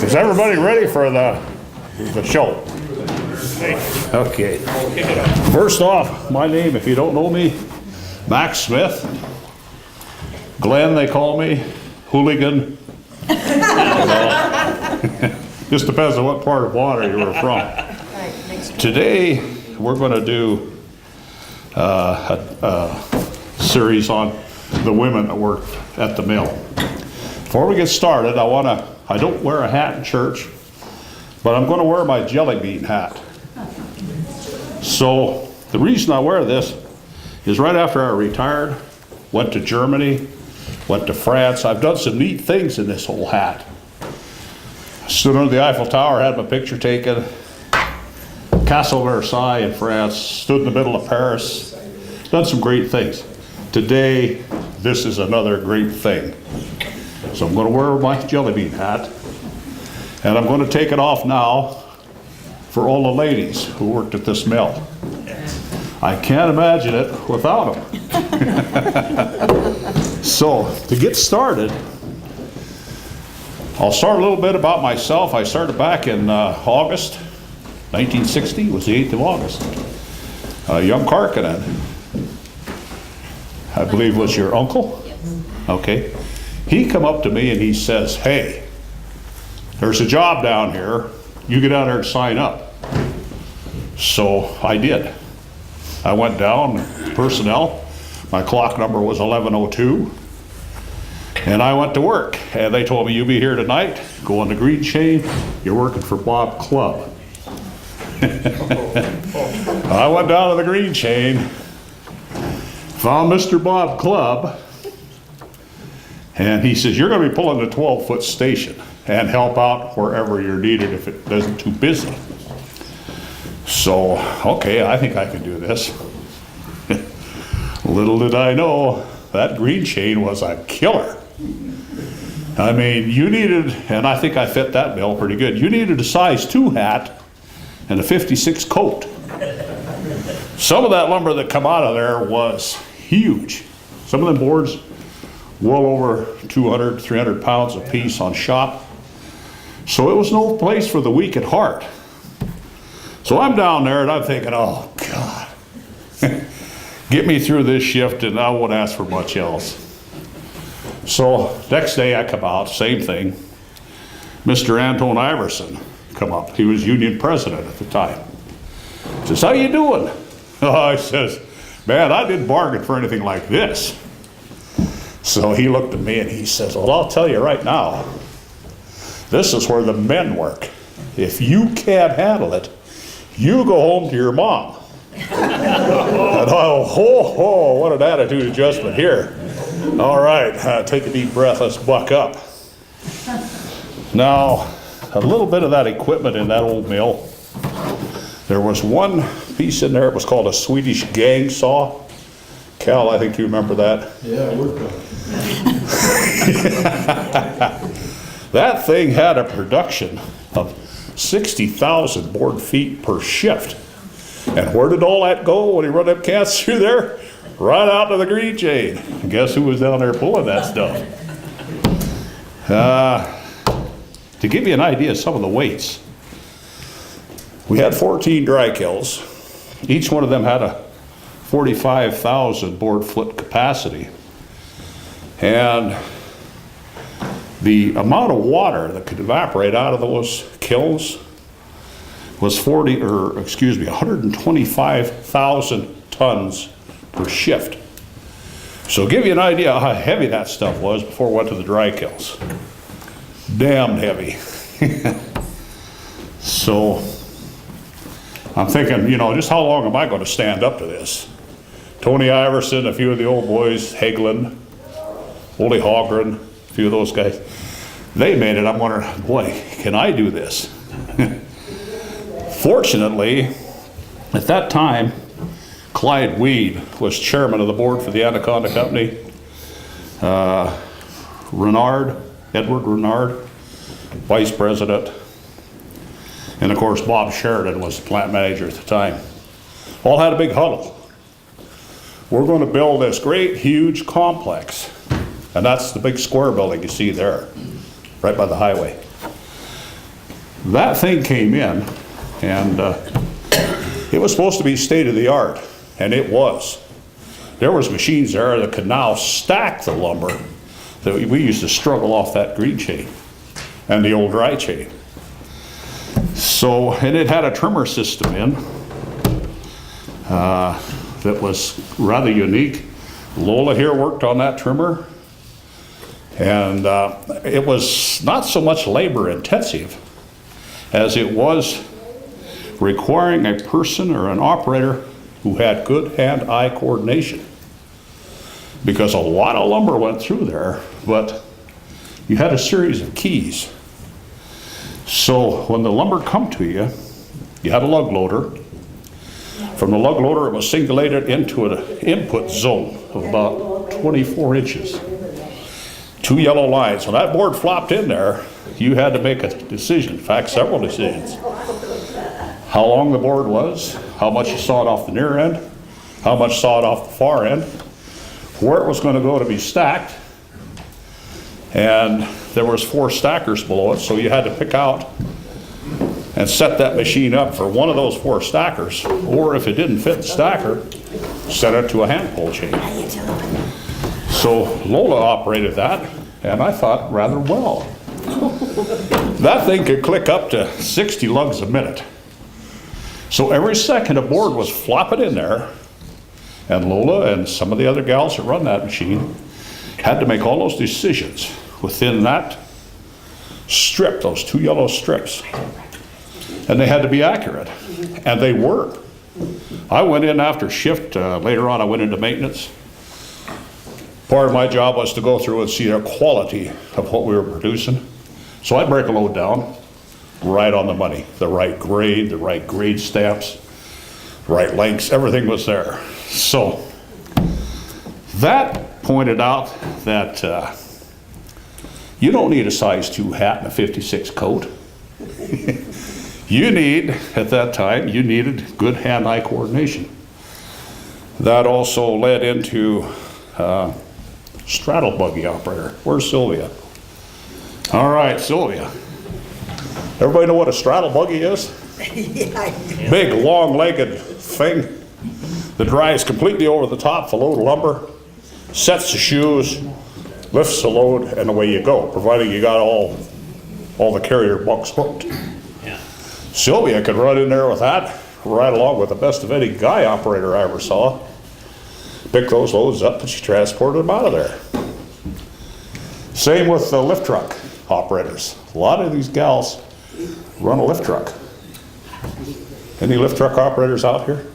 Is everybody ready for the show? Okay. First off, my name, if you don't know me, Max Smith. Glenn, they call me. Hooligan. Just depends on what part of water you were from. Today, we're going to do a series on the women that work at the mill. Before we get started, I don't wear a hat in church, but I'm going to wear my jelly bean hat. So the reason I wear this is right after I retired, went to Germany, went to France. I've done some neat things in this whole hat. Stood under the Eiffel Tower, had my picture taken. Castle Versailles in France, stood in the middle of Paris, done some great things. Today, this is another great thing. So I'm going to wear my jelly bean hat, and I'm going to take it off now for all the ladies who worked at this mill. I can't imagine it without them. So to get started, I'll start a little bit about myself. I started back in August 1960, was the 8th of August. Young Karkinen, I believe was your uncle? Okay. He come up to me and he says, hey, there's a job down here. You get down there and sign up. So I did. I went down, personnel. My clock number was 1102. And I went to work. And they told me, you be here tonight, go on the green chain, you're working for Bob Clubb. I went down to the green chain, found Mr. Bob Clubb, and he says, you're going to be pulling the 12-foot station and help out wherever you're needed if it isn't too busy. So, okay, I think I can do this. Little did I know, that green chain was a killer. I mean, you needed, and I think I fit that bill pretty good, you needed a size 2 hat and a 56 coat. Some of that lumber that come out of there was huge. Some of them boards well over 200, 300 pounds a piece on shop. So it was no place for the weak at heart. So I'm down there and I'm thinking, oh God, get me through this shift and I won't ask for much else. So next day I come out, same thing. Mr. Anton Iverson come up. He was union president at the time. Says, how you doing? Oh, I says, man, I didn't bargain for anything like this. So he looked at me and he says, well, I'll tell you right now, this is where the men work. If you can't handle it, you go home to your mom. And ho, what an attitude adjustment here. All right, take a deep breath, let's buck up. Now, a little bit of that equipment in that old mill. There was one piece in there, it was called a Swedish gang saw. Cal, I think you remember that. Yeah, I worked on it. That thing had a production of 60,000 board feet per shift. And where did all that go when he run them cats through there? Right out to the green chain. And guess who was down there pulling that stuff? To give you an idea of some of the weights, we had 14 dry kilns. Each one of them had a 45,000 board foot capacity. And the amount of water that could evaporate out of those kilns was 125,000 tons per shift. So give you an idea how heavy that stuff was before it went to the dry kilns. Damn heavy. So I'm thinking, you know, just how long am I going to stand up to this? Tony Iverson, a few of the old boys, Hagelin, Ole Hogren, a few of those guys, they made it. I'm wondering, boy, can I do this? Fortunately, at that time, Clyde Weed was chairman of the board for the Anaconda Company. Edward Renard, vice president. And of course, Bob Sheridan was the plant manager at the time. All had a big huddle. We're going to build this great, huge complex. And that's the big square building you see there, right by the highway. That thing came in, and it was supposed to be state of the art, and it was. There was machines there that could now stack the lumber that we used to struggle off that green chain and the old dry chain. So, and it had a trimmer system in that was rather unique. Lola here worked on that trimmer, and it was not so much labor intensive as it was requiring a person or an operator who had good hand-eye coordination, because a lot of lumber went through there, but you had a series of keys. So when the lumber come to you, you had a lug loader. From the lug loader, it was singulated into an input zone of about 24 inches. 2 yellow lines. When that board flopped in there, you had to make a decision, in fact, several decisions. How long the board was, how much you sawed off the near end, how much sawed off the far end, where it was going to go to be stacked, and there was 4 stackers below it, so you had to pick out and set that machine up for one of those 4 stackers, or if it didn't fit the stacker, set it to a hand pull chain. So Lola operated that, and I thought rather well. That thing could click up to 60 lugs a minute. So every second a board was flopping in there, and Lola and some of the other gals that run that machine had to make all those decisions within that strip, those 2 yellow strips. And they had to be accurate, and they were. I went in after shift, later on I went into maintenance. Part of my job was to go through and see the quality of what we were producing. So I'd break a load down, right on the money, the right grade stamps, right lengths, everything was there. So that pointed out that you don't need a size 2 hat and a 56 coat. You need, at that time, you needed good hand-eye coordination. That also led into straddle buggy operator. Where's Sylvia? All right, Sylvia. Everybody know what a straddle buggy is? Yeah. Big, long-legged thing that drives completely over the top of a load of lumber, sets the shoes, lifts the load, and away you go, providing you got all the carrier bucks hooked. Yeah. Sylvia could run in there with that, right along with the best of any guy operator I ever saw. Pick those loads up and she transported them out of there. Same with the lift truck operators. A lot of these gals run a lift truck. Any lift truck operators out here?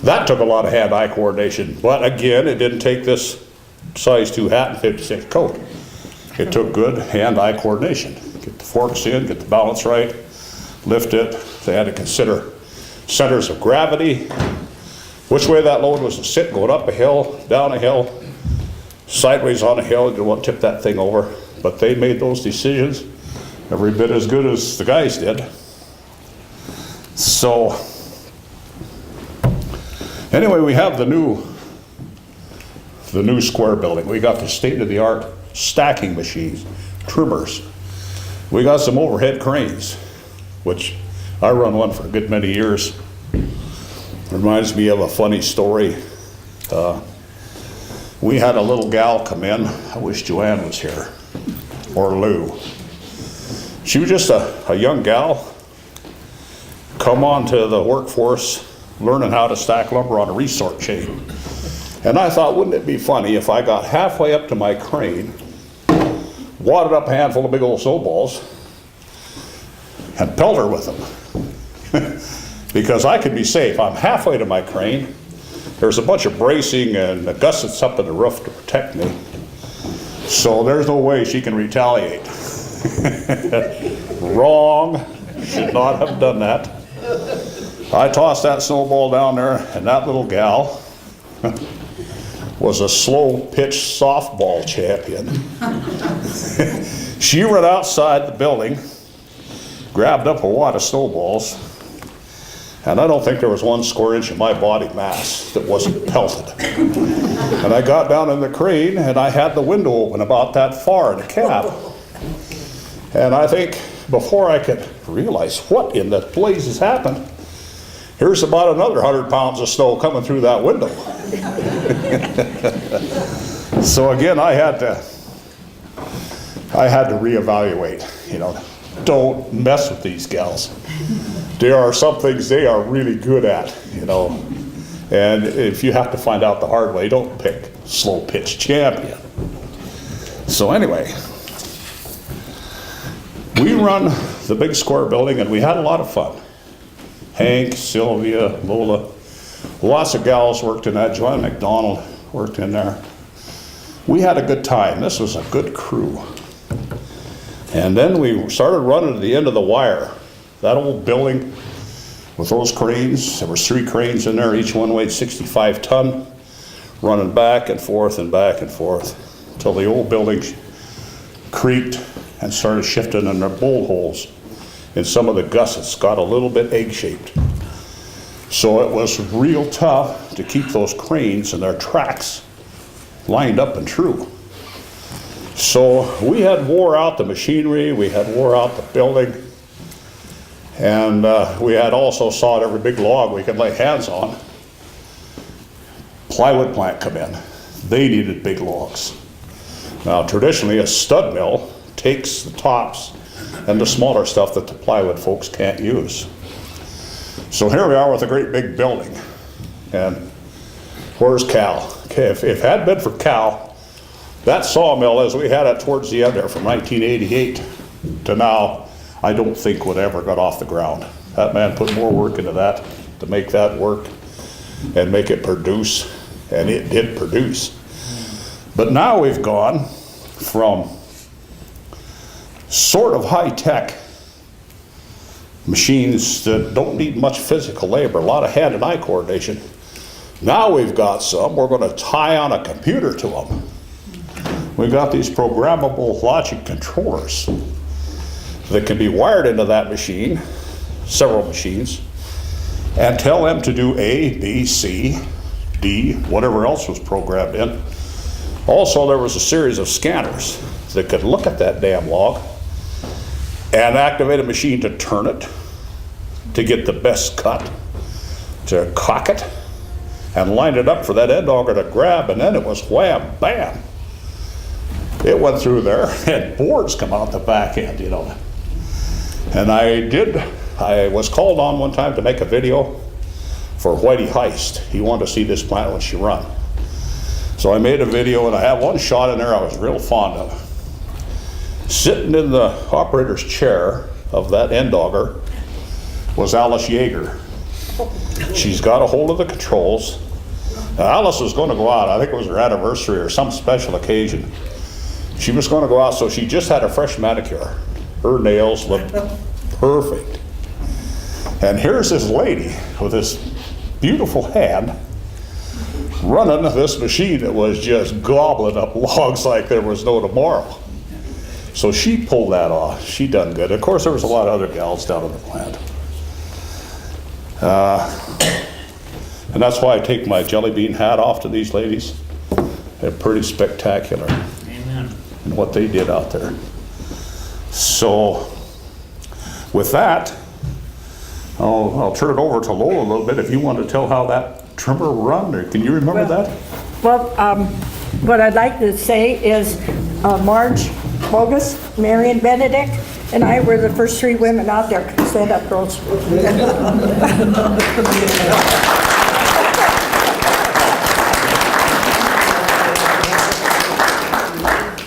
That took a lot of hand-eye coordination, but again, it didn't take this size 2 hat and 56 coat. It took good hand-eye coordination. Get the forks in, get the balance right, lift it. They had to consider centers of gravity, which way that load was to sit, going up a hill, down a hill, sideways on a hill. You don't want to tip that thing over. But they made those decisions every bit as good as the guys did. So anyway, we have the new square building. We got the state-of-the-art stacking machines, trimmers. We got some overhead cranes, which I run one for a good many years. Reminds me of a funny story. We had a little gal come in. I wish Joanne was here, or Lou. She was just a young gal, come on to the workforce learning how to stack lumber on a resort chain. And I thought, wouldn't it be funny if I got halfway up to my crane, wadded up a handful of big old snowballs, and pelt her with them. Because I could be safe. I'm halfway to my crane. There's a bunch of bracing and gussets up in the roof to protect me. So there's no way she can retaliate. Wrong. Should not have done that. I tossed that snowball down there, and that little gal was a slow pitch softball champion. She ran outside the building, grabbed up a wad of snowballs, and I don't think there was 1 square inch of my body mass that wasn't pelted. And I got down in the crane, and I had the window open about that far in the cab. And I think before I could realize what in the blazes happened, here's about another 100 pounds of snow coming through that window. So again, I had to reevaluate, don't mess with these gals. There are some things they are really good at, and if you have to find out the hard way, don't pick slow pitch champion. So anyway, we run the big square building, and we had a lot of fun. Hank, Sylvia, Lola, lots of gals worked in that. Joanne McDonald worked in there. We had a good time. This was a good crew. And then we started running to the end of the wire. That old building with those cranes, there was 3 cranes in there, each one weighed 65 ton, running back and forth until the old building creaked and started shifting, and their bolt holes in some of the gussets got a little bit egg-shaped. So it was real tough to keep those cranes and their tracks lined up and true. So we had wore out the machinery, we had wore out the building, and we had also sawed every big log we could lay hands on. Plywood plant come in. They needed big logs. Now traditionally a stud mill takes the tops and the smaller stuff that the plywood folks can't use. So here we are with a great big building. And where's Cal? Okay, if it had been for Cal, that sawmill as we had it towards the end there from 1988 to now, I don't think would ever got off the ground. That man put more work into that to make that work and make it produce, and it did produce. But now we've gone from sort of high-tech machines that don't need much physical labor, a lot of hand and eye coordination. Now we've got some, we're going to tie on a computer to them. We've got these programmable logic controllers that can be wired into that machine, several machines, and tell them to do A, B, C, D, whatever else was programmed in. Also, there was a series of scanners that could look at that damn log and activate a machine to turn it, to get the best cut, to cock it, and line it up for that end auger to grab, and then it was wham, bam. It went through there, and boards come out the back end, And I was called on one time to make a video for Whitey Heist. He wanted to see this plant when she run. So I made a video, and I have one shot in there I was real fond of. Sitting in the operator's chair of that end auger was Alice Yeager. She's got a hold of the controls. Now, Alice was going to go out, I think it was her anniversary or some special occasion. She was going to go out, so she just had a fresh manicure. Her nails looked perfect. And here's this lady with this beautiful hand running this machine that was just gobbling up logs like there was no tomorrow. So she pulled that off. She done good. Of course, there was a lot of other gals down in the plant. And that's why I take my jelly bean hat off to these ladies. They're pretty spectacular. Amen. And what they did out there. So with that, I'll turn it over to Lola a little bit if you want to tell how that trimmer run, or can you remember that? Well, what I'd like to say is Marge Bogus, Marion Benedict, and I were the first 3 women out there. Stand up, girls.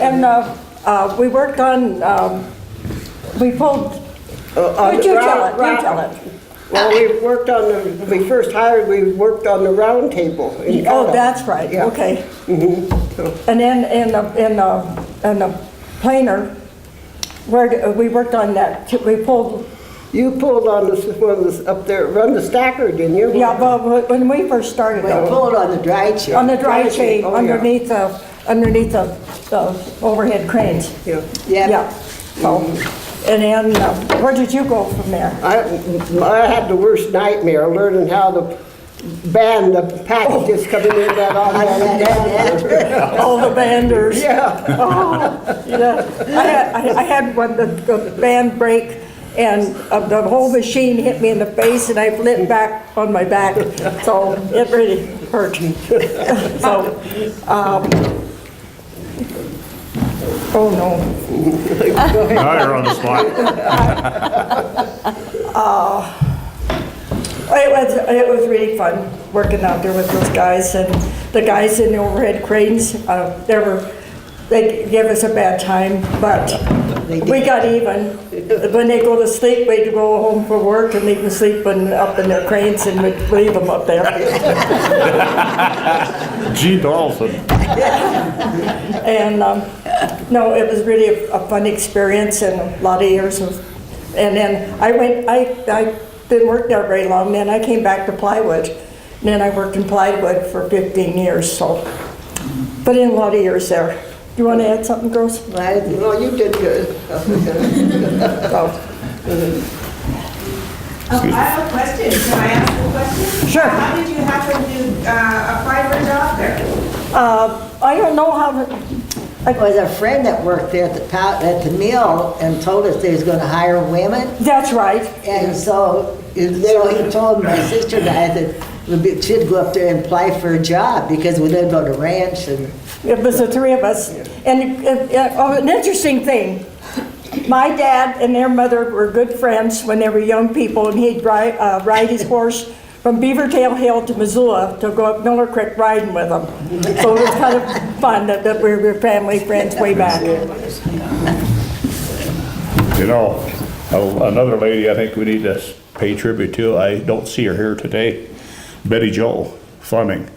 And we worked on, we pulled, would you tell it? You tell it. Well, we worked on when we first hired, we worked on the Roundtable. Oh, that's right, Yeah. okay. So, And then in the planer, where we worked on that, we pulled, you pulled on this one that's up there, run the stacker, didn't you? yeah, well, when we first started, We though, pulled on the dry chain. on the dry chain, Oh, yeah. underneath the overhead cranes. Yeah. Yeah. So, and then, where did you go from there? I had the worst nightmare learning how to band the packages coming in that automatic. All the banders. Yeah. Oh, yeah. I had one, the band break, and the whole machine hit me in the face, and I flipped back on my back, so it really hurt. So, oh no. Now you're on the spot. It was really fun working out there with those guys, and the guys in the overhead cranes, they gave us a bad time, but we got even. When they go to sleep, we'd go home from work and leave them sleeping up in their cranes, and we'd leave them up there. G. Donaldson. And no, it was really a fun experience and a lot of years of, and then I didn't work there very long, then I came back to plywood. And then I worked in plywood for 15 years, so, but in a lot of years there. You want to add something, girls? Well, you did good. So, I have a question. Can I ask a question? Sure. How did you happen to apply for a job there? I don't know how to, It was a friend that worked there at the mill and told us they was gonna hire women. that's right. And so he told my sister and I that she'd go up there and apply for a job because we lived on a ranch and. It was the 3 of us. And an interesting thing, my dad and their mother were good friends when they were young people, and he'd ride his horse from Beavertail Hill to Missoula to go up Miller Creek riding with them. So it was kind of fun that we were family friends way back. You know, another lady I think we need to pay tribute to, I don't see her here today, Betty Jo Fleming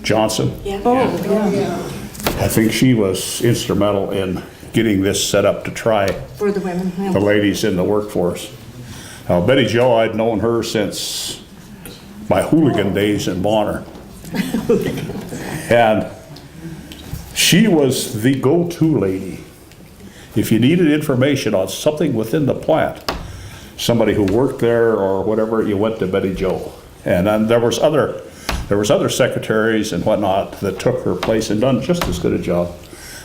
Johnson. I think she was instrumental in getting this set up to try For the women. the ladies in the workforce. Now, Betty Jo, I'd known her since my hooligan days in Bonner. And she was the go-to lady. If you needed information on something within the plant, somebody who worked there or whatever, you went to Betty Jo. And then there was other secretaries and whatnot that took her place and done just as good a job.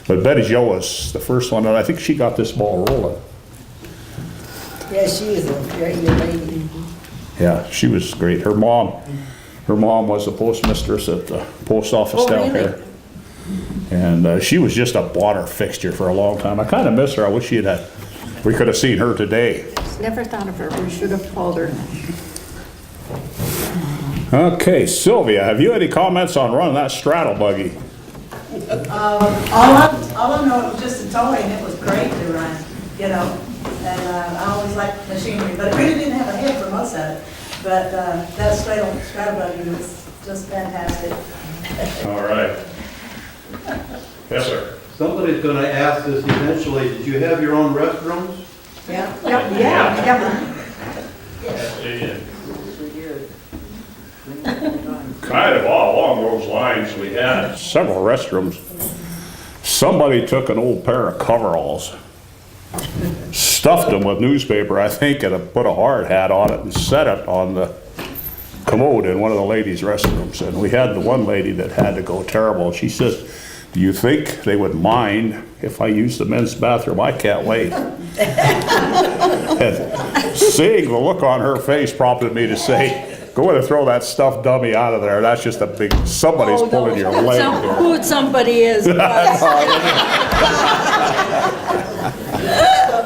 But Betty Jo was the first one, and I think she got this ball rolling. Yeah, she was a very good lady. Yeah, she was great. Her mom was the postmistress at the post office down really? here. And she was just a Bonner fixture for a long time. I kind of miss her. I wish we could have seen her today. Never thought of her. We should have called her. Okay, Sylvia, have you any comments on running that straddle buggy? All I know, it was just a toy and it was great to run, you know. And I always liked machinery, but it really didn't have a head for most of it. But that straddle buggy was just fantastic. All right. Yes, sir. Somebody's gonna ask this eventually, did you have your own restrooms? Yeah. Kind of all along those lines, we had several restrooms. Somebody took an old pair of coveralls, stuffed them with newspaper, I think, and put a hard hat on it and set it on the commode in one of the ladies' restrooms. And we had the one lady that had to go terrible. She says, "Do you think they would mind if I use the men's bathroom? I can't wait." And seeing the look on her face prompted me to say, "Go in and throw that stuffed dummy out of there. That's just a big, somebody's pulling your leg there." Who somebody is.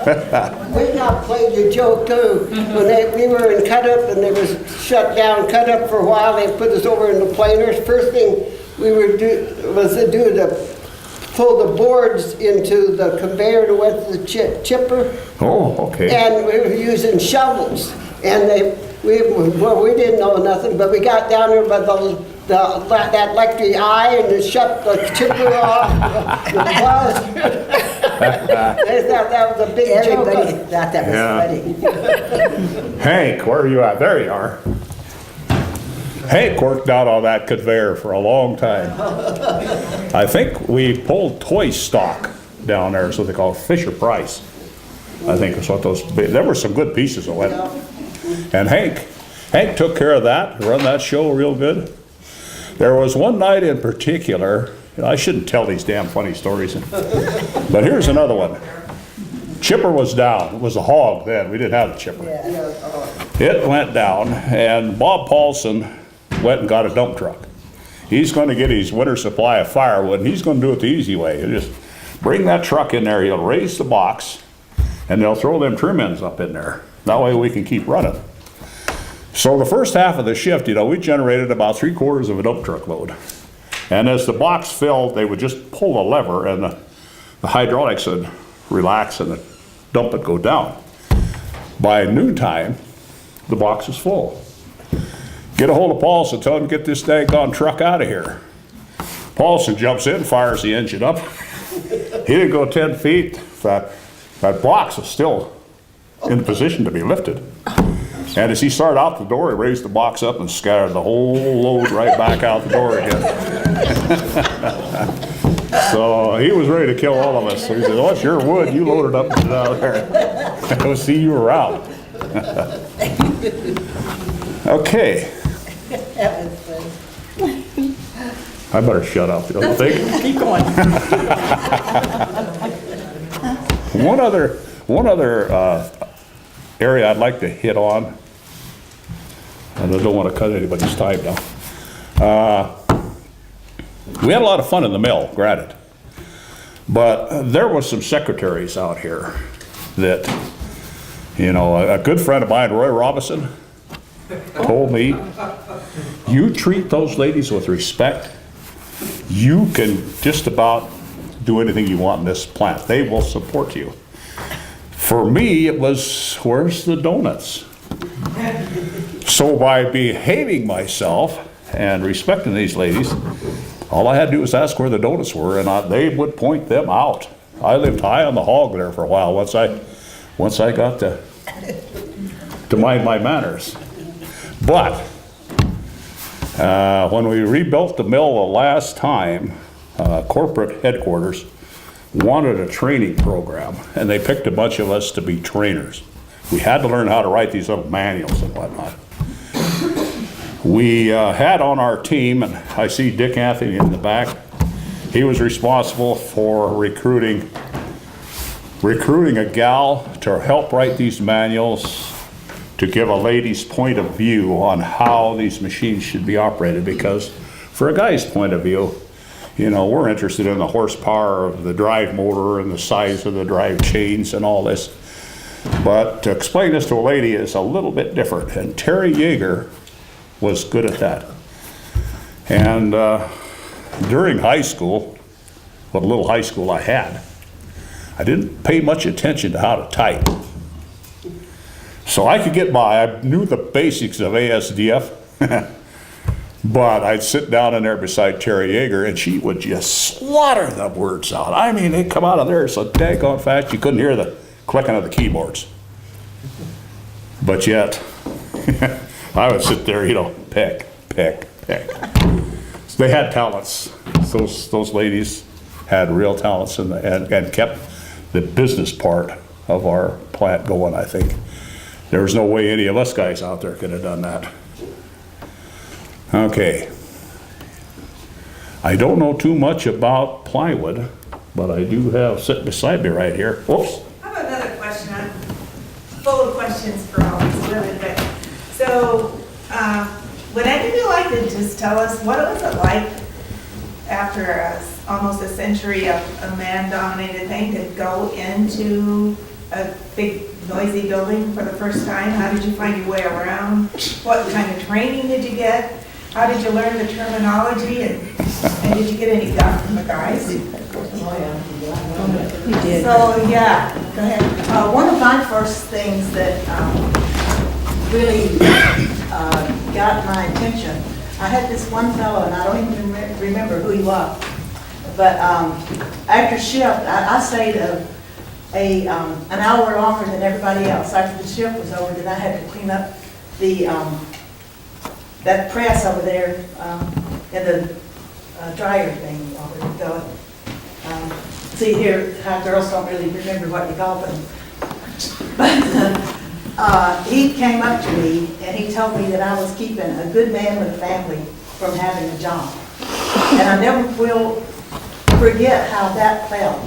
We got played a joke too. When we were in cut up and they was shut down, cut up for a while, they put us over in the planers. First thing we would do was to pull the boards into the conveyor that went to the chipper. Oh, okay. And we were using shovels. And we didn't know nothing, but we got down there by that electric eye and just shut the chipper off. They thought that was a big Everybody joke. thought that was funny. Hank, where are you at? There you are. Hank worked out on that conveyor for a long time. I think we pulled toy stock down there, so they call it Fisher Price. I think that's what there were some good pieces of it. And Hank took care of that, run that show real good. There was one night in particular, I shouldn't tell these damn funny stories, but here's another one. Chipper was down. It was a hog then. We didn't have the chipper. It went down, and Bob Paulson went and got a dump truck. He's going to get his winter supply of firewood, and he's going to do it the easy way. He'll just bring that truck in there, he'll raise the box, and they'll throw them trim ends up in there. That way we can keep running. So the first half of the shift, we generated about 3/4 of a dump truck load. And as the box filled, they would just pull a lever and the hydraulics would relax and the dump would go down. By noontime, the box was full. Get a hold of Paulson, tell him to get this daggone truck out of here. Paulson jumps in, fires the engine up. He didn't go 10 feet. That box was still in position to be lifted. And as he started out the door, he raised the box up and scattered the whole load right back out the door again. So he was ready to kill all of us. So he said, "Oh, it's your wood. You load it up and get out of there. We'll see you around." Okay. That was funny. I better shut up, don't you think? Keep going. One other area I'd like to hit on, and I don't want to cut anybody's time now. We had a lot of fun in the mill, granted, but there was some secretaries out here that, a good friend of mine, Roy Robinson, told me, you treat those ladies with respect, you can just about do anything you want in this plant. They will support you. For me, it was, where's the donuts? So by behaving myself and respecting these ladies, all I had to do was ask where the donuts were, and they would point them out. I lived high on the hog there for a while once I got to mind my manners. But when we rebuilt the mill the last time, corporate headquarters wanted a training program, and they picked a bunch of us to be trainers. We had to learn how to write these little manuals and whatnot. We had on our team, and I see Dick Anthony in the back, he was responsible for recruiting a gal to help write these manuals, to give a lady's point of view on how these machines should be operated, because for a guy's point of view, we're interested in the horsepower of the drive motor and the size of the drive chains and all this. But to explain this to a lady is a little bit different, and Terry Yeager was good at that. And during high school, what little high school I had, I didn't pay much attention to how to type. So I could get by, I knew the basics of ASDF, but I'd sit down in there beside Terry Yeager and she would just slaughter the words out. I mean, they'd come out of there so daggone fast you couldn't hear the clicking of the keyboards. But yet, I would sit there, pick. So they had talents. Those ladies had real talents and kept the business part of our plant going, I think. There was no way any of us guys out there could have done that. Okay. I don't know too much about plywood, but I do have sitting beside me right here. Whoops. I have another question. I'm full of questions for all these women, but so would any of you like to just tell us what was it like after almost a century of a man-dominated thing to go into a big noisy building for the first time? How did you find your way around? What kind of training did you get? How did you learn the terminology? And did you get any guff from the guys? You did. So, yeah, go ahead. One of my first things that really got my attention, I had this one fellow, and I don't even remember who he was, but after shift, I stayed an hour longer than everybody else. After the shift was over, then I had to clean up the that press over there in the dryer thing while we were going. See here, how girls don't really remember what you call them. But he came up to me and he told me that I was keeping a good man with a family from having a job. And I never will forget how that felt.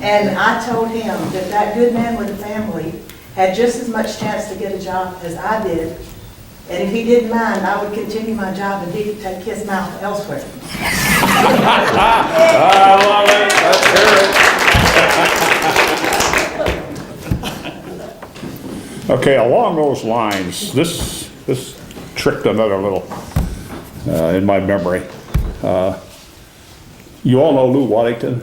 And I told him that that good man with a family had just as much chance to get a job as I did. And if he didn't mind, I would continue my job and he could take his mouth elsewhere. I love it. Let's hear it. Okay, along those lines, this tricked another little in my memory. You all know Lou Waddington?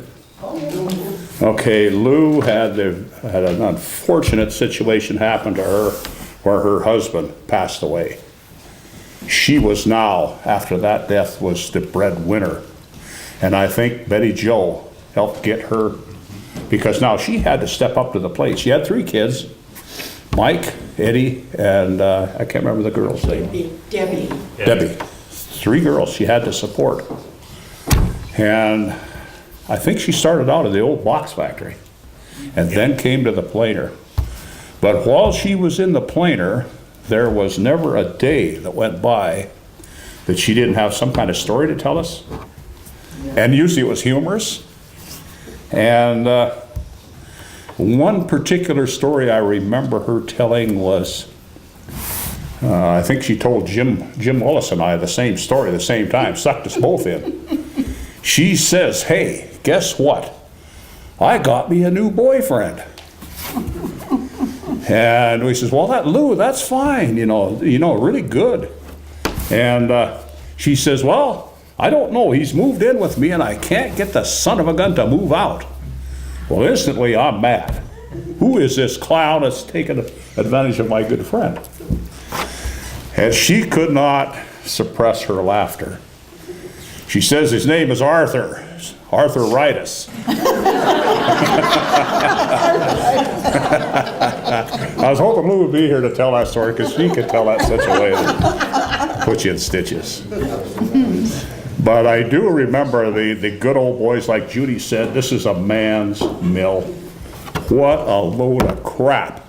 Okay, Lou had an unfortunate situation happen to her where her husband passed away. She was now, after that death, was the breadwinner. And I think Betty Jo helped get her, because now she had to step up to the plate. She had 3 kids, Mike, Eddie, and I can't remember the girl's name. Debbie. 3 girls she had to support. And I think she started out at the old box factory and then came to the planer. But while she was in the planer, there was never a day that went by that she didn't have some kind of story to tell us. And usually it was humorous. And one particular story I remember her telling was, I think she told Jim Willis and I the same story at the same time, sucked us both in. She says, hey, guess what? I got me a new boyfriend. And we says, well, Lou, that's fine, you know, really good. And she says, well, I don't know, he's moved in with me and I can't get the son of a gun to move out. Well, instantly I'm mad. Who is this clown that's taken advantage of my good friend? And she could not suppress her laughter. She says his name is Arthur Ritus. I was hoping Lou would be here to tell that story because she could tell that in such a way that put you in stitches. But I do remember the good old boys, like Judy said, this is a man's mill. What a load of crap.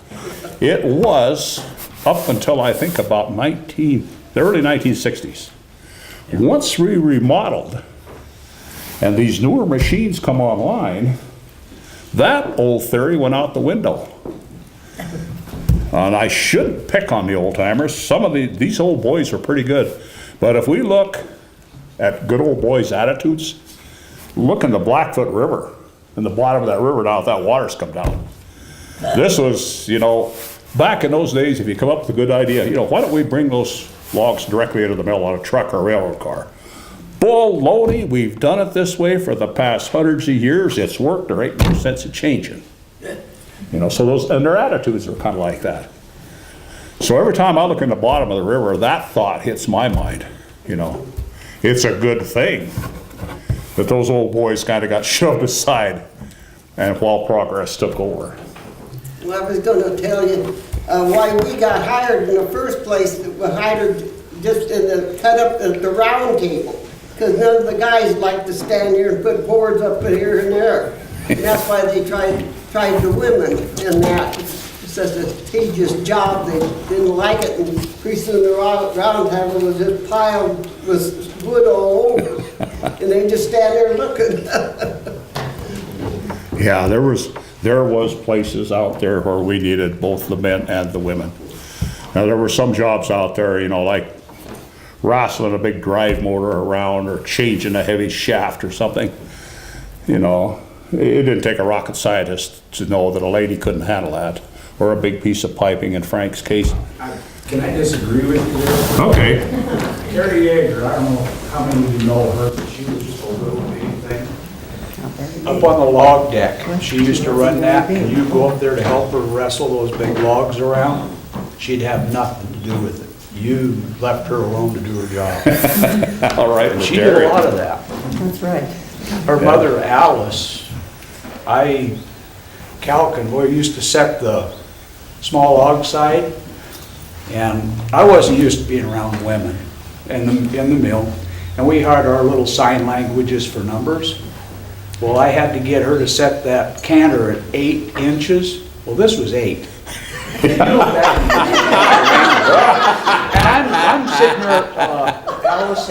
It was up until I think about the early 1960s. Once we remodeled and these newer machines come online, that old theory went out the window. And I shouldn't pick on the old timers. Some of these old boys are pretty good. But if we look at good old boys' attitudes, look in the Blackfoot River, in the bottom of that river now, that water's come down. This was, back in those days, if you come up with a good idea, why don't we bring those logs directly into the mill on a truck or a railroad car? Baloney, we've done it this way for the past hundreds of years. It's worked. There ain't no sense of changing. So and their attitudes are kind of like that. So every time I look in the bottom of the river, that thought hits my mind. It's a good thing that those old boys kind of got shoved aside and while progress took over. Well, I was going to tell you why we got hired in the first place. We hired just in the cut up at the round table, because none of the guys liked to stand here and put boards up here and there. And that's why they tried the women in that. It's such a tedious job. They didn't like it, and pretty soon the round table was just piled with wood all over, and they just stand there looking. Yeah, there was places out there where we needed both the men and the women. Now there were some jobs out there, like wrestling a big drive motor around or changing a heavy shaft or something. it didn't take a rocket scientist to know that a lady couldn't handle that, or a big piece of piping in Frank's case. Can I disagree with you there? Okay. Carrie Yeager, I don't know how many of you know her, but she was just a little bitty thing. Up on the log deck, she used to run that, and you go up there to help her wrestle those big logs around, she'd have nothing to do with it. You left her alone to do her job. All right, And Mr. she did a Terry. lot of that. That's right. Her mother, Alice, Calkin, boy, used to set the small log side, and I wasn't used to being around women in the mill, and we had our little sign languages for numbers. Well, I had to get her to set that canter at 8 inches. Well, this was 8. And you know that- and I'm sitting there, Alice,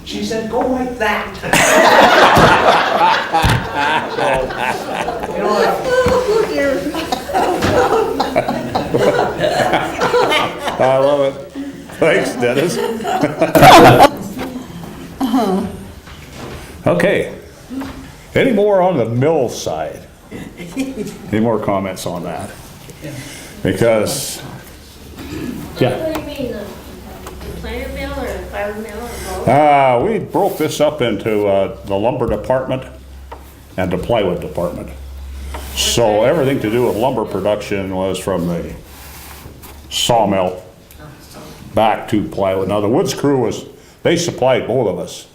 she said, go like that. So, you know, I love it. Thanks, Dennis. Okay. Any more on the mill side? Any more comments on that? Because, yeah. What do you mean, the planer mill or the fiber mill or both? We broke this up into the lumber department and the plywood department. So everything to do with lumber production was from the sawmill back to plywood. Now, the woods crew they supplied both of us.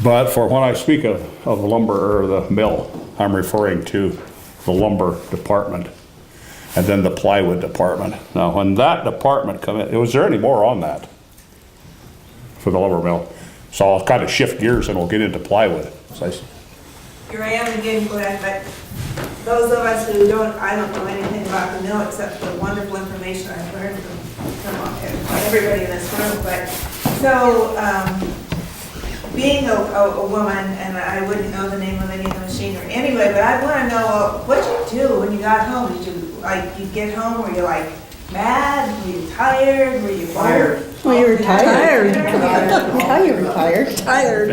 But for when I speak of lumber or the mill, I'm referring to the lumber department and then the plywood department. Now, when that department come in, was there any more on that for the lumber mill? So I'll kind of shift gears and we'll get into plywood. So Here I am again, Glenn, but those of us who I don't know anything about the mill except the wonderful information I've learned from everybody in this room, but, so, being a woman, and I wouldn't know the name of any of the machinery anyway, but I want to know, what did you do when you got home? Did you, you get home, were you like mad, were you tired, were you bored? Well, you were tired. Tired. Yeah, you were tired. Tired.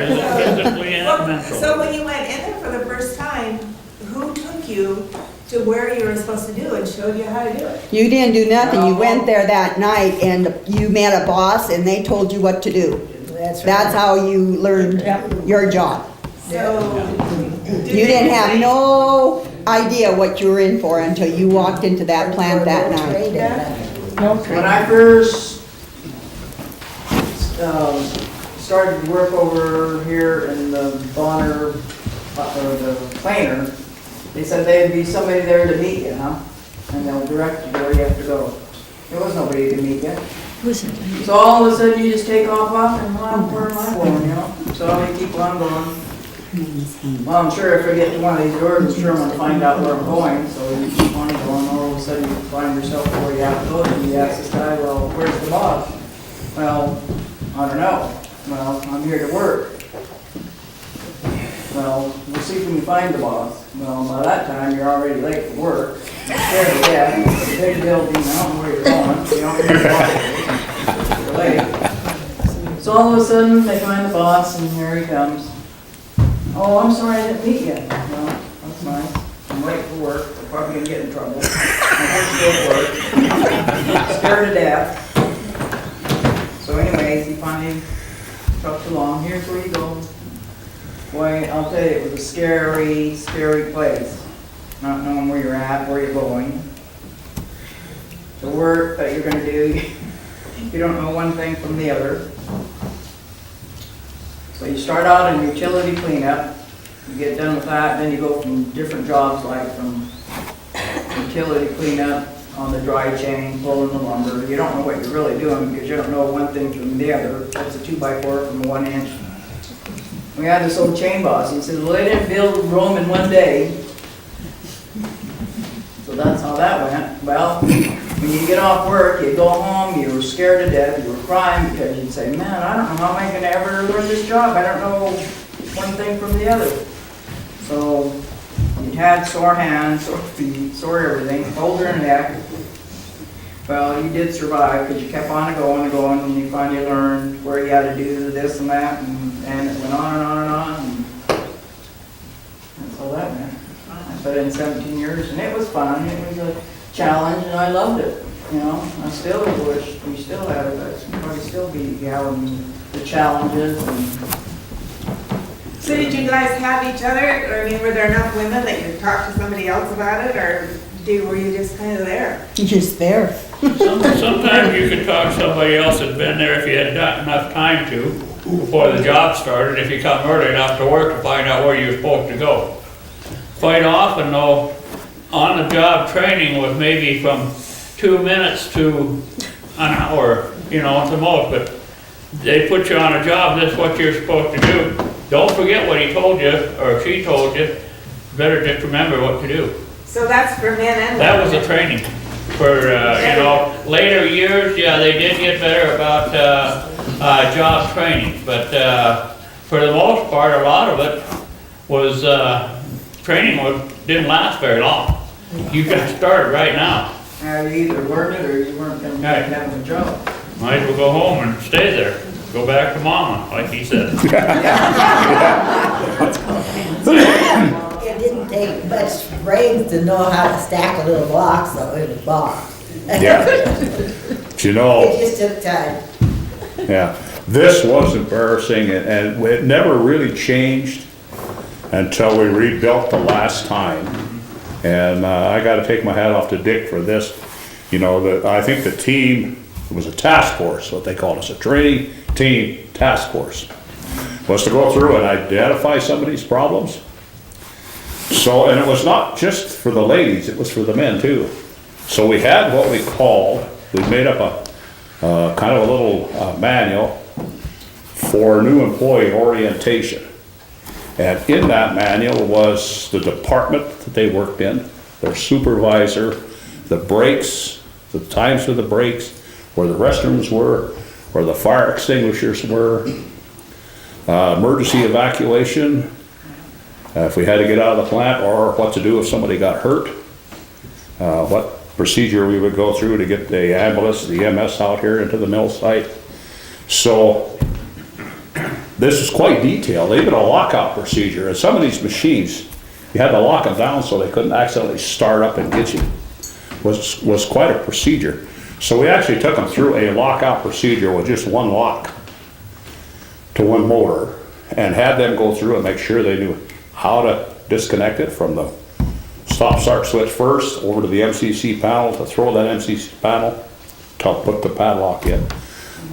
So when you went in there for the first time, who took you to where you were supposed to do and showed you how to do it? You didn't do nothing. You went there that night and you met a boss and they told you what to do. That's how you learned your job. So. You didn't have no idea what you were in for until you walked into that plant that night. When I first started to work over here in the Bonner, or the planer, they said there'd be somebody there to meet you, huh? And they'll direct you where you have to go. There was nobody to meet you. So all of a sudden you just take off and well, where am I going, you know? So I keep on going. Well, I'm sure if I get to one of these doors, I'm sure I'm gonna find out where I'm going, so you keep on going, all of a sudden you find yourself where you have to go, and you ask this guy, well, where's the boss? Well, I don't know. Well, I'm here to work. Well, we'll see if we can find the boss. Well, by that time, you're already late for work. You're scared to death. It's a big building, I don't know where you're going. You don't know where you're late. So all of a sudden, they find the boss, and here he comes. Oh, I'm sorry I didn't meet you. Well, that's nice. I'm late for work. I'm probably gonna get in trouble. I have to go to work. Scared to death. So anyways, he finally trucked along. Here's where you go. Boy, I'll tell you, it was a scary, scary place. Not knowing where you're at, where you're going. The work that you're gonna do, you don't know one thing from the other. So you start out in utility cleanup, you get done with that, then you go from different jobs like from utility cleanup on the dry chain, pulling the lumber. You don't know what you're really doing because you don't know one thing from the other. What's a 2x4 from a 1 inch? We had this old chain boss, he said, well, they didn't build Rome in one day. So that's how that went. Well, when you get off work, you go home, you were scared to death, you were crying because you'd say, man, I don't know how am I gonna ever learn this job? I don't know one thing from the other. So you'd had sore hands, sore feet, sore everything, cold in the neck. Well, you did survive because you kept on going and going, and you finally learned where you had to do this and that, and it went on and on and on. that meant. I put in 17 years, and it was fun, it was a challenge, and I loved it, you know? I still wish we still had it, but probably still be gallery, the challenges and. So did you guys have each other, or I mean, were there enough women that you could talk to somebody else about it, or were you just kind of there? You're just there. Sometimes you could talk to somebody else that'd been there if you had enough time to, before the job started, if you come early enough to work to find out where you're supposed to go. Quite often though, on-the-job training was maybe from 2 minutes to an hour, you know, at the most, but they put you on a job, that's what you're supposed to do. Don't forget what he told you, or she told you, better just remember what to do. So that's for men and women? That was the training for, you know, later years, yeah, they did get better about job training, but for the most part, a lot of it was, training didn't last very long. You got started right now. You either learned it or you weren't gonna be Right. having a job. Might as well go home and stay there. Go back to mama, like he said. It didn't take much brains to know how to stack a little blocks though in a box. Yeah. But you know, It just took time. yeah, this was embarrassing and it never really changed until we rebuilt the last time. And I gotta take my hat off to Dick for this. You know, I think the team, it was a task force, what they called us, a training team task force, was to go through and identify somebody's problems. So, and it was not just for the ladies, it was for the men too. So we had what we called, we made up a kind of a little manual for new employee orientation. And in that manual was the department that they worked in, their supervisor, the breaks, the times for the breaks, where the restrooms were, where the fire extinguishers were, emergency evacuation, if we had to get out of the plant, or what to do if somebody got hurt, what procedure we would go through to get the ambulance, the EMS out here into the mill site. So this is quite detailed, even a lockout procedure. And some of these machines, you had to lock them down so they couldn't accidentally start up and get you. Was quite a procedure. So we actually took them through a lockout procedure with just one lock to one motor and had them go through and make sure they knew how to disconnect it from the stop-start switch first over to the MCC panel, to throw that MCC panel, to put the padlock in.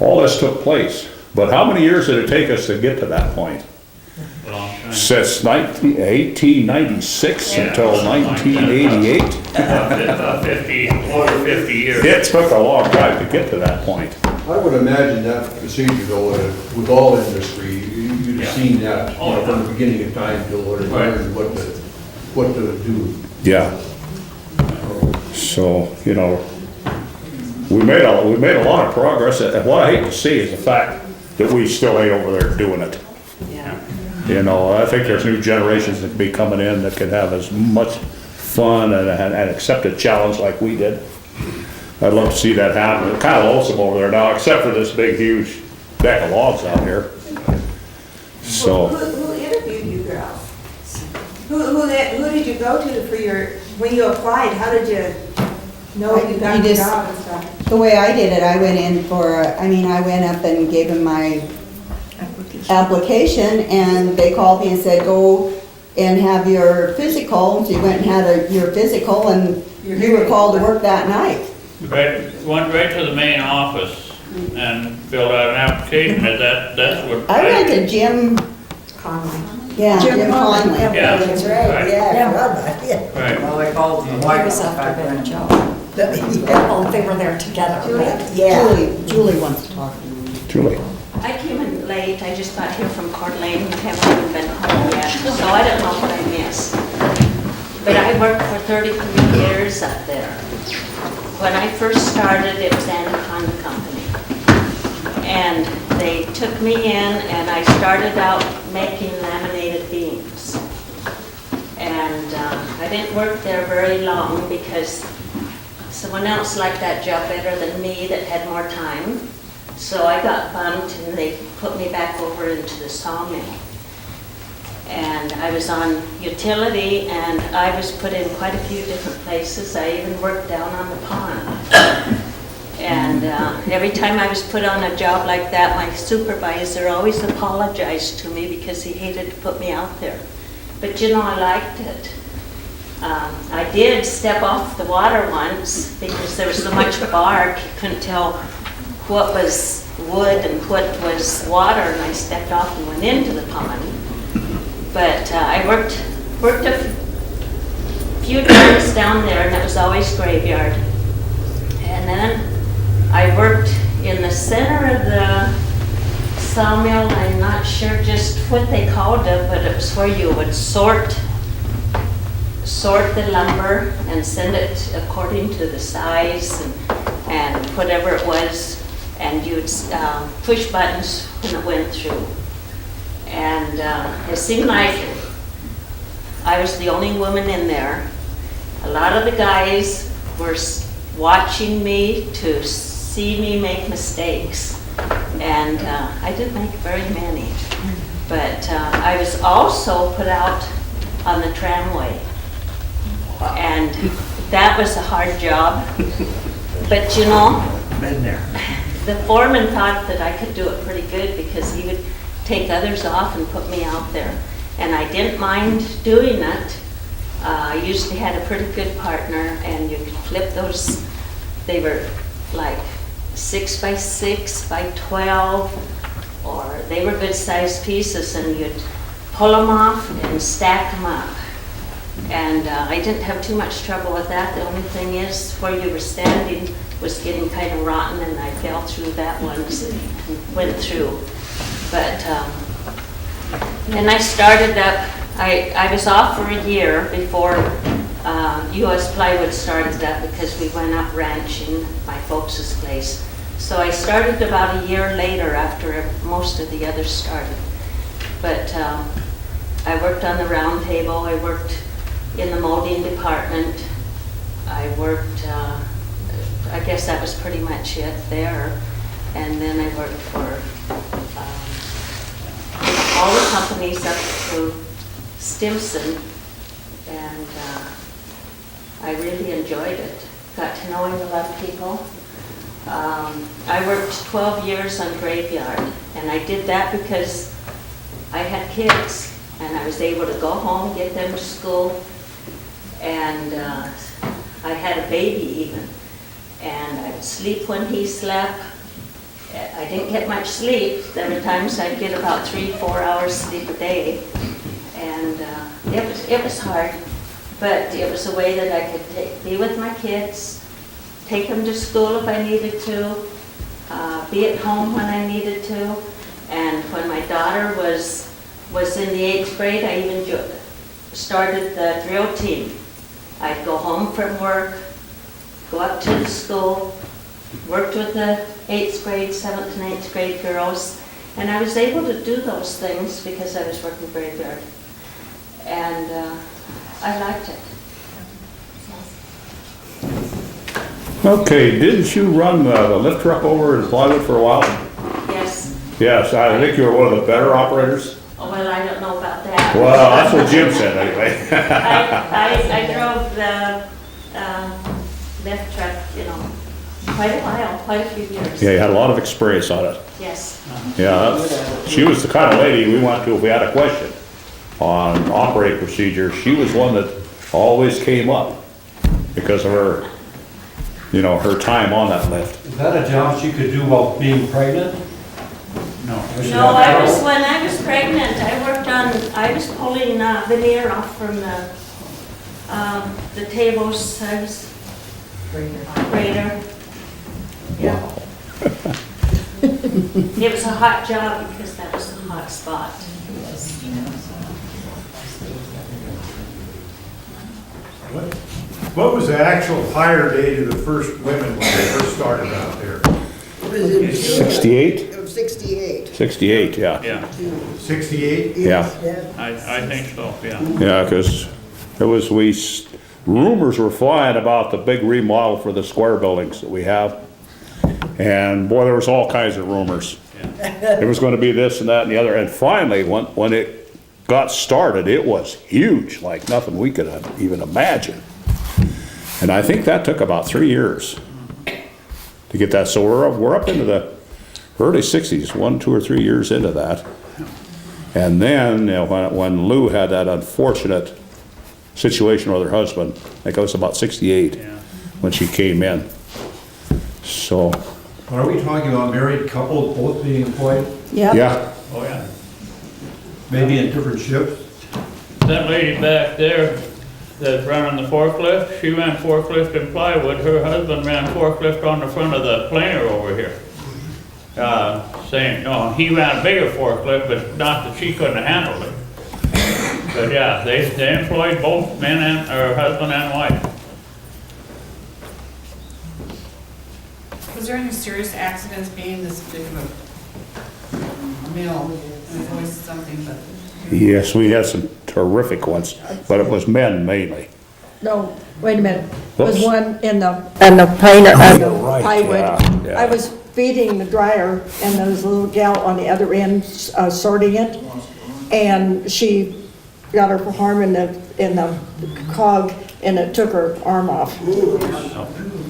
All this took place. But how many years did it take us to get to that point? Long time. Since 1896 until 1988. About 50, over 50 years. It took a long time to get to that point. I would imagine that procedure though, with all industry, you'd have seen that, you know, from the beginning of time till learn what to do. Yeah. So, you know, we made a lot of progress, and what I hate to see is the fact that we still ain't over there doing it. Yeah. You know, I think there's new generations that could be coming in that could have as much fun and accept a challenge like we did. I'd love to see that happen. It's kind of lonesome over there now, except for this big, huge deck of logs out here. So, Who interviewed you girls? Who did you go to for when you applied, how did you know you got the job and stuff? The way I did it, I went up and gave them my application, and they called me and said, go and have your physical. So you went and had your physical, and you were called to work that night. Went right to the main office and filled out an application, and that's what. I went to Jim Conley. Yeah, Jim Conley. Yeah. That's right, Right. yeah, Robert, yeah. Right. Well, they called the wife back then. Oh, they were there together, right? Yeah. Julie wants to talk to you. Julie. I came in late, I just got here from Coeur d'Alene, I haven't even been home yet, so I don't know what I missed. But I worked for 33 years up there. When I first started, it was Anaconda Company. And they took me in and I started out making laminated beams. And I didn't work there very long because someone else liked that job better than me that had more time. So I got bumped and they put me back over into the sawmill. And I was on utility, and I was put in quite a few different places. I even worked down on the pond. And every time I was put on a job like that, my supervisor always apologized to me because he hated to put me out there. But you know, I liked it. I did step off the water once because there was so much bark, you couldn't tell what was wood and what was water, and I stepped off and went into the pond. But I worked a few times down there, and it was always graveyard. And then I worked in the center of the sawmill. I'm not sure just what they called it, but it was where you would sort the lumber and send it according to the size and whatever it was, and you'd push buttons when it went through. And it seemed like I was the only woman in there. A lot of the guys were watching me to see me make mistakes, and I didn't make very many. But I was also put out on the tramway, and that was a hard job. But you know, Been there. the foreman thought that I could do it pretty good because he would take others off and put me out there. And I didn't mind doing it. I usually had a pretty good partner, and you could flip those. They were like 6 by 6 by 12, or they were good sized pieces, and you'd pull them off and stack them up. And I didn't have too much trouble with that. The only thing is where you were standing was getting kind of rotten, and I fell through that once and went through. But then I started up, I was off for a year before US Plywood started up because we went up ranching my folks' place. So I started about a year later after most of the others started. But I worked on the Roundtable, I worked in the molding department, I worked, I guess that was pretty much it there. And then I worked for all the companies up to Stimson, and I really enjoyed it. Got to knowing a lot of people. I worked 12 years on graveyard, and I did that because I had kids, and I was able to go home, get them to school, and I had a baby even, and I would sleep when he slept. I didn't get much sleep. There were times I'd get about 3-4 hours sleep a day, and it was hard, but it was a way that I could be with my kids, take them to school if I needed to, be at home when I needed to. And when my daughter was in the 8th grade, I even started the drill team. I'd go home from work, go up to the school, worked with the 8th grade, 7th and 8th grade girls, and I was able to do those things because I was working graveyard, and I liked it. Okay, didn't you run the lift truck over in Plywood for a while? Yes. Yes, I think you were one of the better operators. Oh, well, I don't know about that. Well, that's what Jim said anyway. I drove the lift truck, you know, quite a while, quite a few years. Yeah, you had a lot of experience on it. Yes. Yeah, she was the kind of lady we went to if we had a question on operating procedure. She was one that always came up because of her, you know, her time on that lift. Is that a job she could do while being pregnant? No. No, when I was pregnant, I was pulling veneer off from the tables. I was grader. Yeah. It was a hot job because that was a hot spot. What was the actual hire date of the first women when they first started out there? It was in June 68? of 68. 68, yeah. Yeah, 68? Yeah. I think so, yeah. Yeah, because it was, rumors were flying about the big remodel for the square buildings that we have. And boy, there was all kinds of rumors. It was going to be this and that and the other. And finally, when it got started, it was huge, like nothing we could even imagine. And I think that took about 3 years to get that. So we're up into the early 60s, 1, 2, or 3 years into that. And then, you know, when Lou had that unfortunate situation with her husband, I think it was about 68 when she came in. So. Are we talking about married couples both being employed? Yeah. Oh, yeah. Maybe in different shifts? That lady back there that's running the forklift, she ran forklift in plywood. Her husband ran forklift on the front of the planer over here. Saying, no, he ran a bigger forklift, but not that she couldn't handle it. But yeah, they employed both men and, or husband and wife. Was there any serious accidents being this big of a mill? There's always something, but. Yes, we had some terrific ones, but it was men mainly. No, wait a minute. There was Whoops. one in the planer, you're right, plywood. yeah. I was feeding the dryer, and there was a little gal on the other end sorting it, and she got her arm in the cog, and it took her arm off.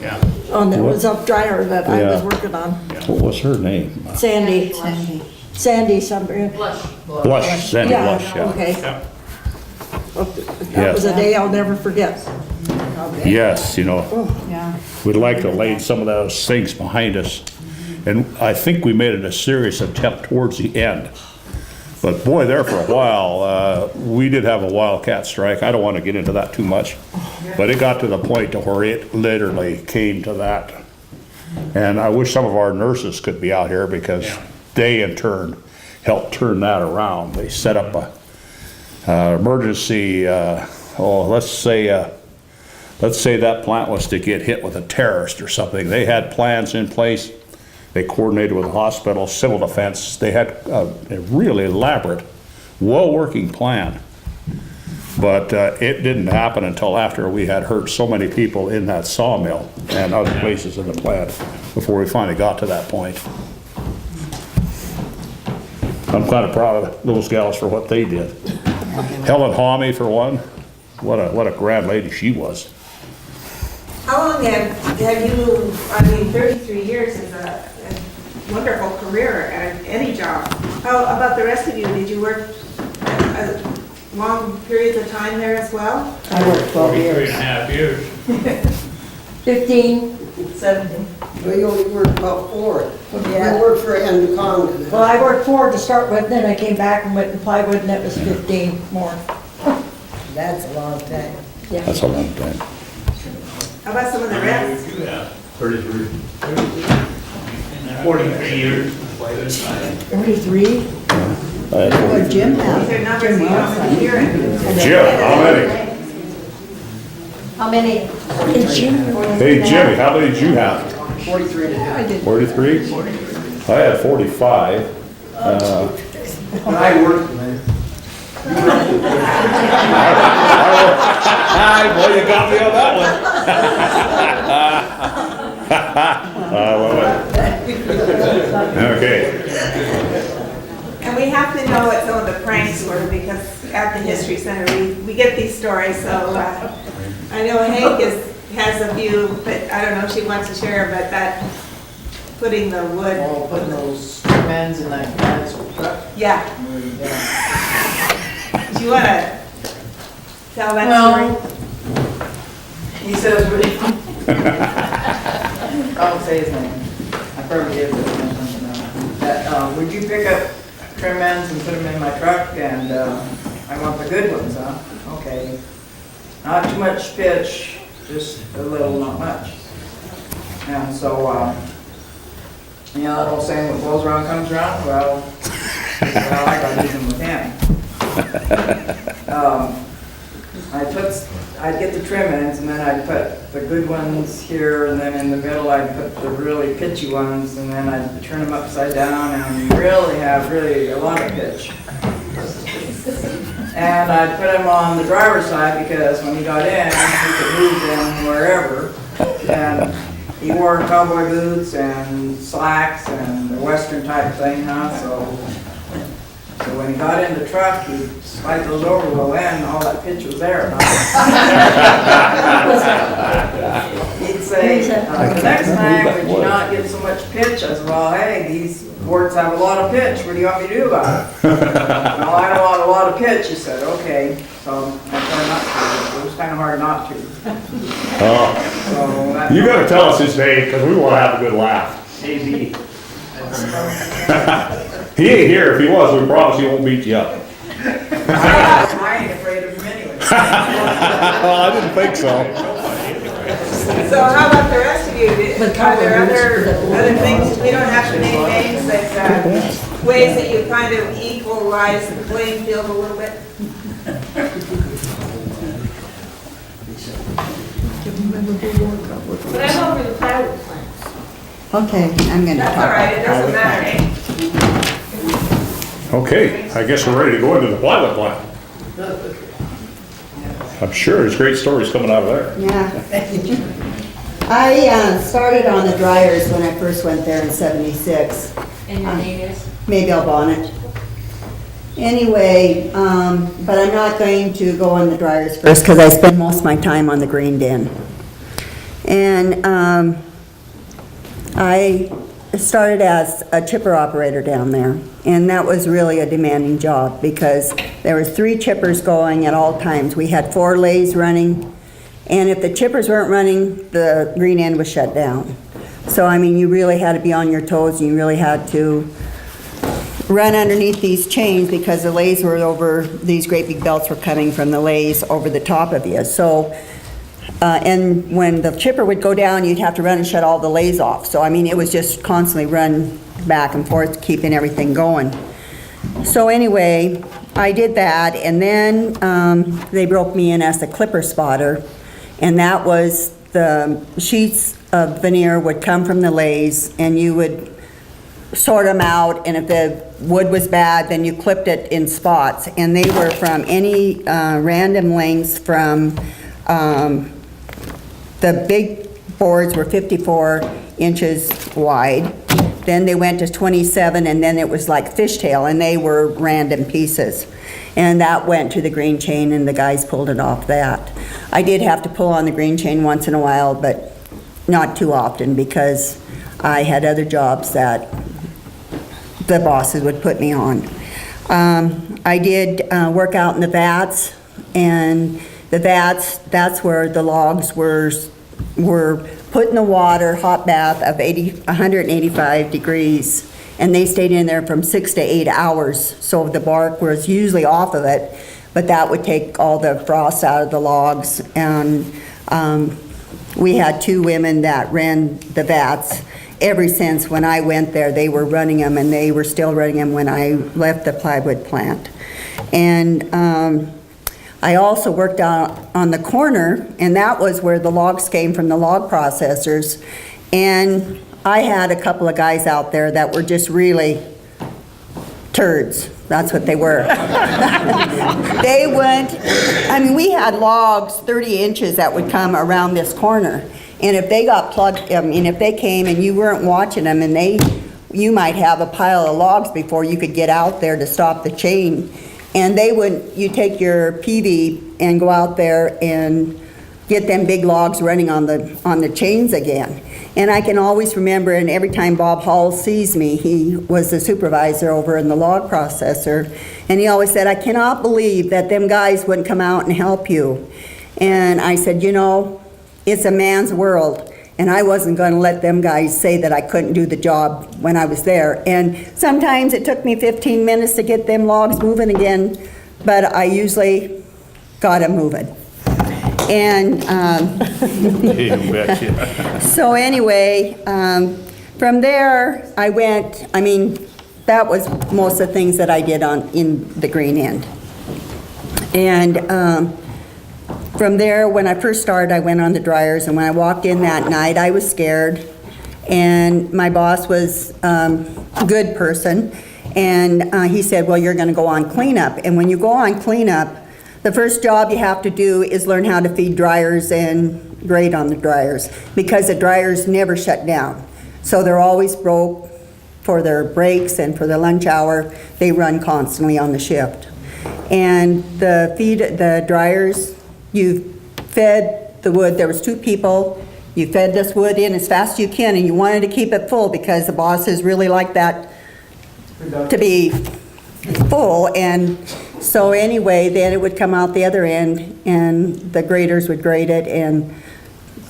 Yeah. It was a dryer that I was Yeah. working on. What was her name? Sandy. Sandy something. Blush, Sandy Blush, yeah. Okay. Yeah. That was a day I'll never forget. Yes, you know, Yeah. we'd like to lay some of those things behind us. And I think we made it a serious attempt towards the end. But boy, there for a while, we did have a wildcat strike. I don't want to get into that too much. But it got to the point to where it literally came to that. And I wish some of our nurses could be out here because they in turn helped turn that around. They set up a emergency, let's say that plant was to get hit with a terrorist or something. They had plans in place. They coordinated with the hospital, civil defense. They had a really elaborate, well-working plan. But it didn't happen until after we had hurt so many people in that sawmill and other places in the plant before we finally got to that point. I'm kind of proud of those gals for what they did. Helen Homme, for one, what a grand lady she was. How long have you, 33 years is a wonderful career at any job. How about the rest of you? Did you work long periods of time there as well? I worked 12 43 years. and a half years. 15. 17. We only worked about 4. Yeah. We worked for Anaconda. Well, I worked 4 to start with, then I came back and went to plywood, and that was 15 more. That's a long time. Yeah. That's a long time. How about some of the rest? 33. 43 years. 33? What Jim These had. are numbers you don't want to hear. Jim, how many? How many? Hey, Jimmy, how many did you have? 43 today. 43? I had 45. When I worked, man. Boy, you got me on that one. I love it. Okay. And we have to know what some of the pranks were because at the History Center, we get these stories. So I know Hank has a few, but I don't know if she wants to share, but that putting the wood. Oh, putting those men's in that guy's truck. Yeah. Do you want to tell that Well, story? he says, I won't say his name. I probably did, but I don't know. That, would you pick up trim ends and put them in my truck? And I want the good ones, huh? Okay. Not too much pitch, just a little, not much. And so, you know, that old saying, what goes around comes around? Well, well, I got using with him. I'd get the trim ends and then I'd put the good ones here and then in the middle I'd put the really pitchy ones and then I'd turn them upside down and really have a lot of pitch. And I'd put them on the driver's side because when he got in, he could move them wherever. And he wore cowboy boots and slacks and the western type thing, huh? So So when he got in the truck, he'd slide those over well in, and all that pitch was there. He'd say, the next time, would you not get so much pitch? I said, well, hey, these boards have a lot of pitch, what do you want me to do about it? No, I don't want a lot of pitch, he said, okay. So I tried not to, it was kind of hard not to. Oh, So that- you gotta tell us his name, because we wanna have a good laugh. AB. He ain't here. If he was, we promise he won't beat you up. I ain't afraid of him anyway. Well, I didn't think so. So how about the rest of you? Are there other things, we don't have to name names, like ways that you kind of equalize the playing field a little bit? But I'm over the plywood plants. Okay, I'm gonna talk. That's all right, it doesn't matter. Okay, I guess we're ready to go into the plywood plant. I'm sure there's great stories coming out of there. Yeah. I started on the dryers when I first went there in '76. And your name is? Maybelle Bonnet. Anyway, but I'm not going to go on the dryers first because I spend most of my time on the green den. And I started as a chipper operator down there, and that was really a demanding job because there were 3 chippers going at all times. We had 4 lathes running, and if the chippers weren't running, the green end was shut down. So, I mean, you really had to be on your toes, and you really had to run underneath these chains because the lathes were over, these great big belts were coming from the lathes over the top of you. So, and when the chipper would go down, you'd have to run and shut all the lathes off. So, I mean, it was just constantly run back and forth, keeping everything going. So anyway, I did that, and then they broke me in as the clipper spotter, and that was the sheets of veneer would come from the lathes, and you would sort them out, and if the wood was bad, then you clipped it in spots, and they were from any random lengths from the big boards were 54 inches wide. Then they went to 27, and then it was like fishtail, and they were random pieces. And that went to the green chain, and the guys pulled it off that. I did have to pull on the green chain once in a while, but not too often because I had other jobs that the bosses would put me on. I did work out in the vats, and the vats, that's where the logs were put in the water, hot bath of 185 degrees, and they stayed in there from 6 to 8 hours. So the bark was usually off of it, but that would take all the frost out of the logs. And we had 2 women that ran the vats. Ever since when I went there, they were running them, and they were still running them when I left the plywood plant. And I also worked out on the corner, and that was where the logs came from, the log processors. And I had a couple of guys out there that were just really turds. That's what they were. They went, I mean, we had logs 30 inches that would come around this corner. And if they got plugged, I mean, if they came and you weren't watching them, and you might have a pile of logs before you could get out there to stop the chain. And you take your PV and go out there and get them big logs running on the chains again. And I can always remember, and every time Bob Hall sees me, he was the supervisor over in the log processor, and he always said, I cannot believe that them guys wouldn't come out and help you. And I said, you know, it's a man's world, and I wasn't going to let them guys say that I couldn't do the job when I was there. And sometimes it took me 15 minutes to get them logs moving again, but I usually got them moving. And You betcha. so anyway, from there I went, I mean, that was most of the things that I did in the green end. And from there, when I first started, I went on the dryers, and when I walked in that night, I was scared. And my boss was a good person, and he said, well, you're gonna go on cleanup. And when you go on cleanup, the first job you have to do is learn how to feed dryers and grade on the dryers, because the dryers never shut down. So they're always broke for their breaks and for their lunch hour, they run constantly on the shift. And the dryers, you fed the wood, there was 2 people, you fed this wood in as fast as you can, and you wanted to keep it full because the bosses really like that to be full. And so anyway, then it would come out the other end and the graders would grade it and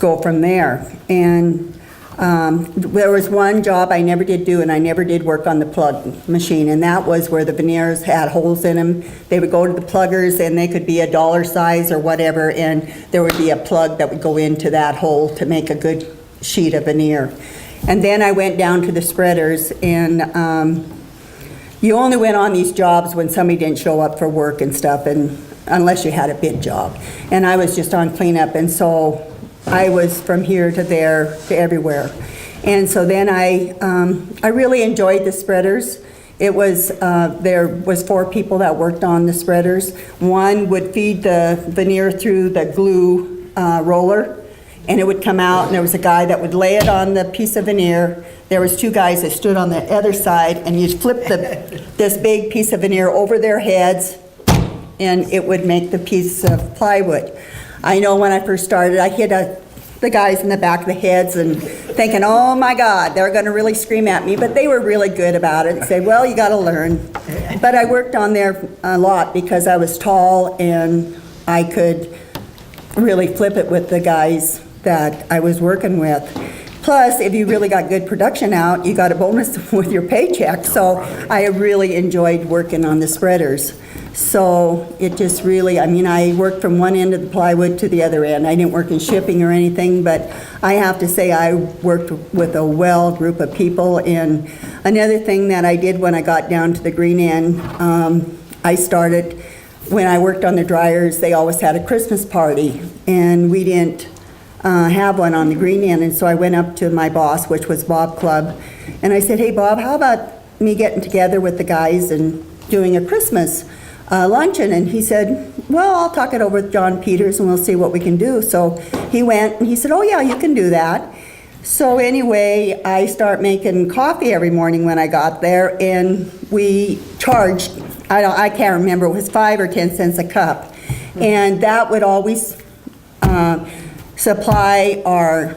go from there. And there was one job I never did do, and I never did work on the plug machine, and that was where the veneers had holes in them. They would go to the pluggers, and they could be $1 size or whatever, and there would be a plug that would go into that hole to make a good sheet of veneer. And then I went down to the spreaders, and you only went on these jobs when somebody didn't show up for work and stuff, and unless you had a big job. And I was just on cleanup, and so I was from here to there to everywhere. And so then I really enjoyed the spreaders. It was, there was 4 people that worked on the spreaders. One would feed the veneer through the glue roller, and it would come out, and there was a guy that would lay it on the piece of veneer. There was 2 guys that stood on the other side, and you'd flip this big piece of veneer over their heads, and it would make the piece of plywood. I know when I first started, I hit the guys in the back of the heads and thinking, oh my God, they're gonna really scream at me, but they were really good about it and said, well, you gotta learn. But I worked on there a lot because I was tall and I could really flip it with the guys that I was working with. Plus, if you really got good production out, you got a bonus with your paycheck. So I really enjoyed working on the spreaders. So it just really, I mean, I worked from one end of the plywood to the other end. I didn't work in shipping or anything, but I have to say I worked with a well group of people. And another thing that I did when I got down to the green end, I started, when I worked on the dryers, they always had a Christmas party, and we didn't have one on the green end. And so I went up to my boss, which was Bob Clubb, and I said, hey Bob, how about me getting together with the guys and doing a Christmas luncheon? And he said, well, I'll talk it over with John Peters and we'll see what we can do. So he went and he said, oh yeah, you can do that. So anyway, I start making coffee every morning when I got there, and we charged, I can't remember, it was 5 or 10 cents a cup. And that would always supply our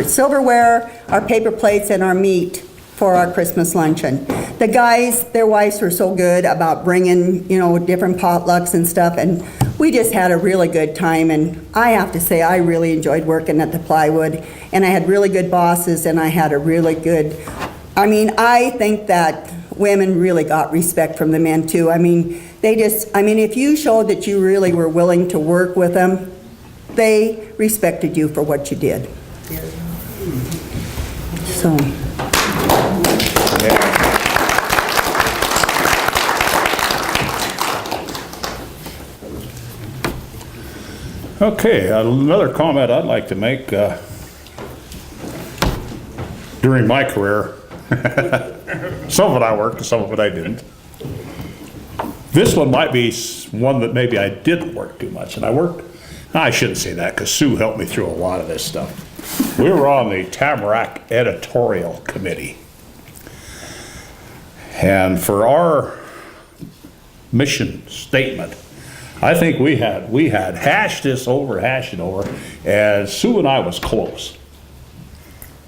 silverware, our paper plates, and our meat for our Christmas luncheon. The guys, their wives were so good about bringing, different potlucks and stuff, and we just had a really good time. And I have to say, I really enjoyed working at the plywood, and I had really good bosses, and I had a really good, I think that women really got respect from the men too. If you showed that you really were willing to work with them, they respected you for what you did. So. Okay, another comment I'd like to make during my career. Some of it I worked, and some of it I didn't. This one might be one that maybe I didn't work too much, and I shouldn't say that because Sue helped me through a lot of this stuff. We were on the Tamarack editorial committee, and for our mission statement, I think we had hashed it over, and Sue and I was close.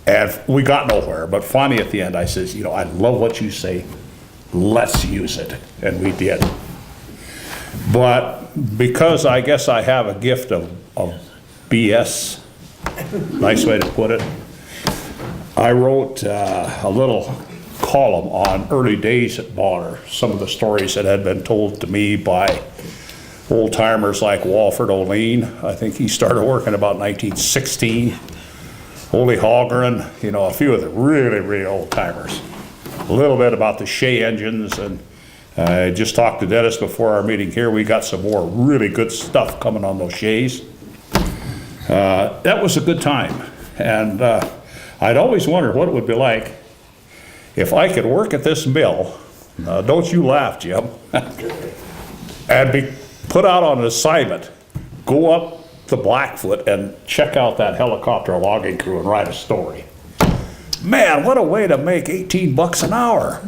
And we got nowhere, but finally at the end I says, I love what you say, let's use it. And we did. But because I guess I have a gift of BS, nice way to put it, I wrote a little column on early days at Bonner, some of the stories that had been told to me by old timers like Walford O'Lean. I think he started working about 1916. Ole Hallgren, a few of the really, really old timers. A little bit about the Shea engines, and I just talked to Dennis before our meeting here. We got some more really good stuff coming on those Sheas. That was a good time, and I'd always wondered what it would be like if I could work at this mill, don't you laugh, Jim, and be put out on an assignment, go up the Blackfoot and check out that helicopter logging crew and write a story. Man, what a way to make $18 an hour.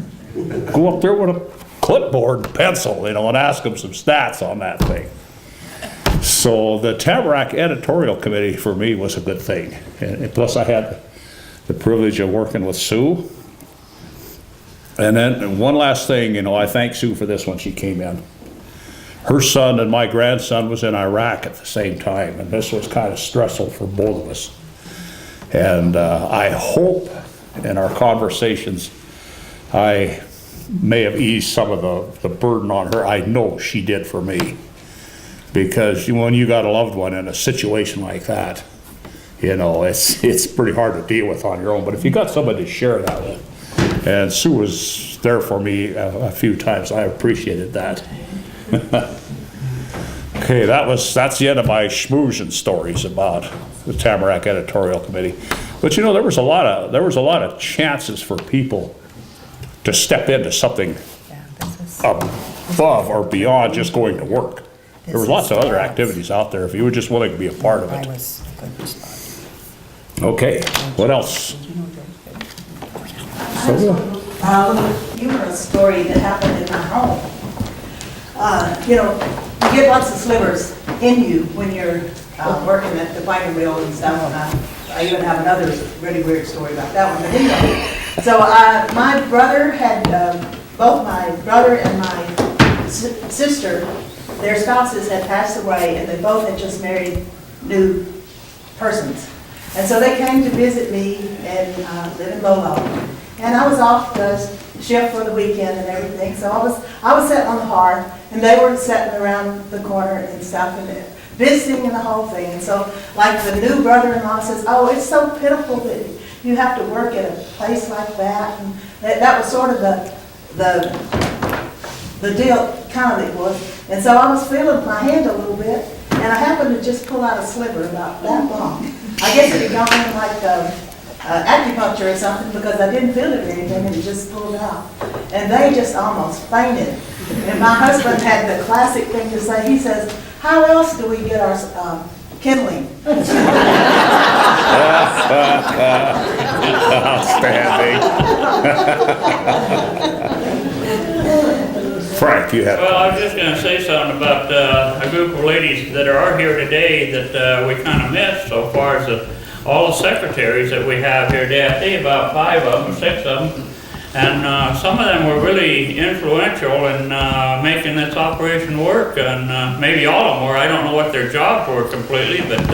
Go up there with a clipboard and pencil, and ask them some stats on that thing. So the Tamarack editorial committee for me was a good thing. And plus I had the privilege of working with Sue. And then one last thing, I thank Sue for this when she came in. Her son and my grandson was in Iraq at the same time, and this was kind of stressful for both of us. And I hope in our conversations I may have eased some of the burden on her. I know she did for me. Because when you got a loved one in a situation like that, it's pretty hard to deal with on your own. But if you got somebody to share that with, and Sue was there for me a few times, I appreciated that. Okay, that's the end of my schmoozing stories about the Tamarack editorial committee. But there was a lot of chances for people to step into something above or beyond just going to work. There was lots of other activities out there if you were just willing to be a part of it. Okay, what else? A little humorous story that happened in my home. You get lots of slivers in you when you're working at the binder mill and stuff. I even have another really weird story about that one. But anyway, so my brother had, both my brother and my sister, their spouses had passed away, and they both had just married new persons. And so they came to visit me and live in Lola. And I was off the shift for the weekend and everything, so I was sitting on the hearth, and they were sitting around the corner and stuff, and visiting and the whole thing. And so, like, the new brother-in-law says, "Oh, it's so pitiful that you have to work at a place like that." And that was sort of the deal, kind of it was. And so I was feeling my hand a little bit, and I happened to just pull out a sliver about that long. I guess it had gone in like acupuncture or something, because I didn't feel it or anything, and it just pulled out. And they just almost fainted. And my husband had the classic thing to say. He says, "How else do we get our kindling?" Outstanding. Frank, you have. Well, I was just going to say something about a group of ladies that are here today that we kind of missed so far as all the secretaries that we have here today. I think about 5 of them or 6 of them. And some of them were really influential in making this operation work, and maybe all of them were. I don't know what their jobs were completely, but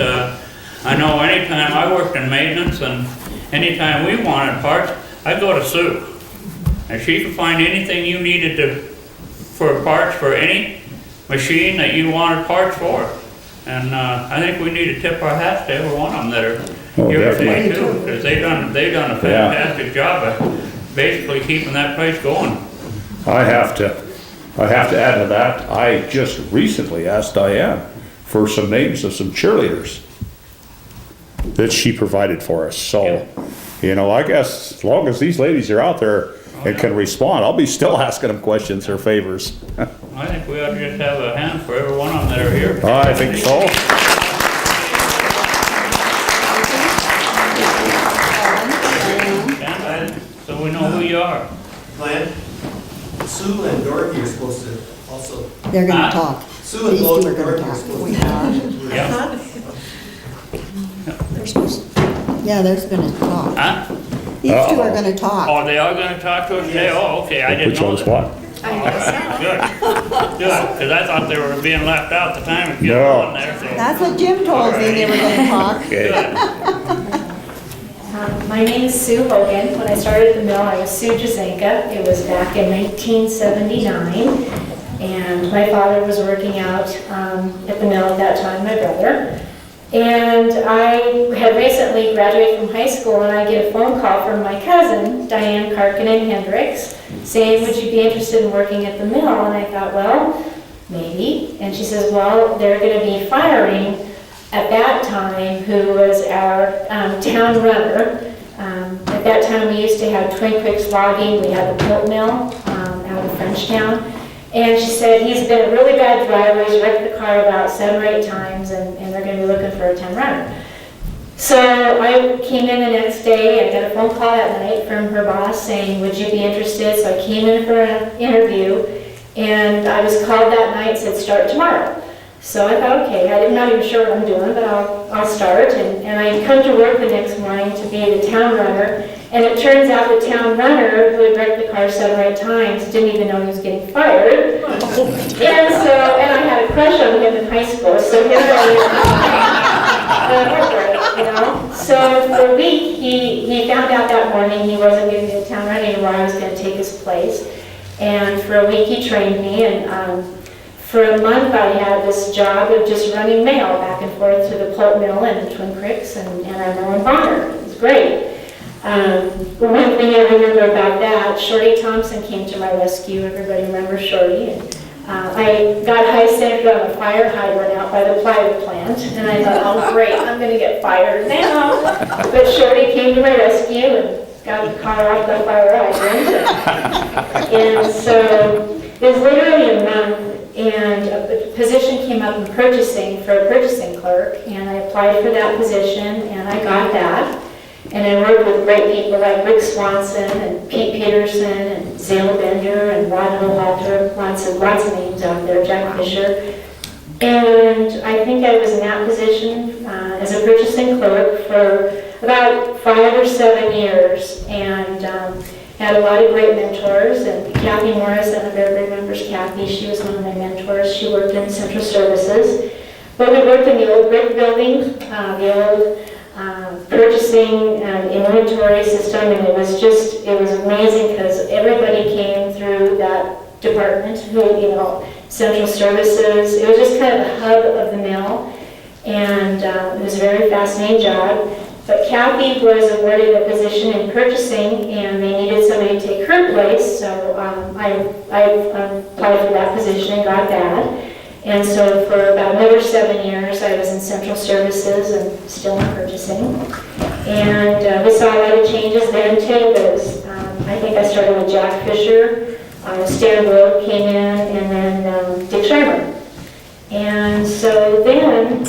I know anytime I worked in maintenance and anytime we wanted parts, I'd go to Sue. And she could find anything you needed for parts for any machine that you wanted parts for. And I think we need to tip our hats to every one of them that are here today too, because they've done a fantastic job of basically keeping that place going. I have to add to that. I just recently asked Diane for some names of some cheerleaders that she provided for us. So, I guess as long as these ladies are out there and can respond, I'll be still asking them questions or favors. I think we ought to just have a hand for every one of them that are here. I think so. So we know who you are. Glenn, Sue and Dorothy are supposed to also. They're gonna talk. Sue and These two are gonna Dorothy are talk. supposed to. Yeah. They're supposed, yeah, they're gonna talk. Huh? These two are gonna talk. Oh, they are going to talk to us today? Oh, okay, I didn't know that. What? All right, good, because I thought they were being left out the time to get No. on there. So. That's what Jim told me, they were gonna talk. Okay. My name is Sue Hogan. When I started at the mill, I was Sue Jazenka. It was back in 1979. And my father was working out at the mill at that time, my brother. And I had recently graduated from high school, and I get a phone call from my cousin, Diane Karkinen Hendricks, saying, "Would you be interested in working at the mill?" And I thought, well, maybe. And she says, well, they're going to be firing at that time, who was our town runner. At that time, we used to have Twin Creeks Logging. We had the pulp mill out of Frenchtown. And she said, he's been a really bad driver. He's wrecked the car about 7 or 8 times, and they're going to be looking for a town runner. So I came in the next day, I got a phone call that night from her boss saying, would you be interested? So I came in for an interview, and I was called that night and said, start tomorrow. So I thought, okay, I'm not even sure what I'm doing, but I'll start. And I come to work the next morning to be the town runner, and it turns out the town runner who had wrecked the car 7 or 8 times didn't even know he was getting fired. And I had a crush on him in high school, so here So for a week, he found out that morning he wasn't going to be the town runner anymore, I was going to take his place. And for a week he trained me, and for a month I had this job of just running mail back and forth to the pulp mill and Twin Creeks and our mill in Bonner. It was great. One thing I remember about that, Shorty Thompson came to my rescue. Everybody remembers Shorty. And, I got high sent on a fire hydrant out by the plywood plant, and I thought, oh great, I'm going to get fired now. But Shorty came to my rescue and got the car off the fire hydrant. And so it was literally a month, and a position came up in purchasing for a purchasing clerk, and I applied for that position, and I got that. And I worked with great people like Rick Swanson and Pete Peterson and Zale Bender and Rod Halter, lots of names out there, Jack Fisher. And I think I was in that position as a purchasing clerk for about 5 or 7 years, and had a lot of great mentors. And Kathy Morris, I don't know if everybody remembers Kathy, she was one of my mentors. She worked in Central Services. But we worked in the old brick building, the old purchasing and inventory system, and it was amazing because everybody came through that department, Central Services. It was just kind of the hub of the mill, and it was a very fascinating job. But Kathy was awarded a position in purchasing, and they needed somebody to take her place, so I applied for that position and got that. And so for about another 7 years, I was in Central Services and still in purchasing. And we saw a lot of changes then too. I think I started with Jack Fisher, Stan Road came in, and then Dick Schreiber. And so then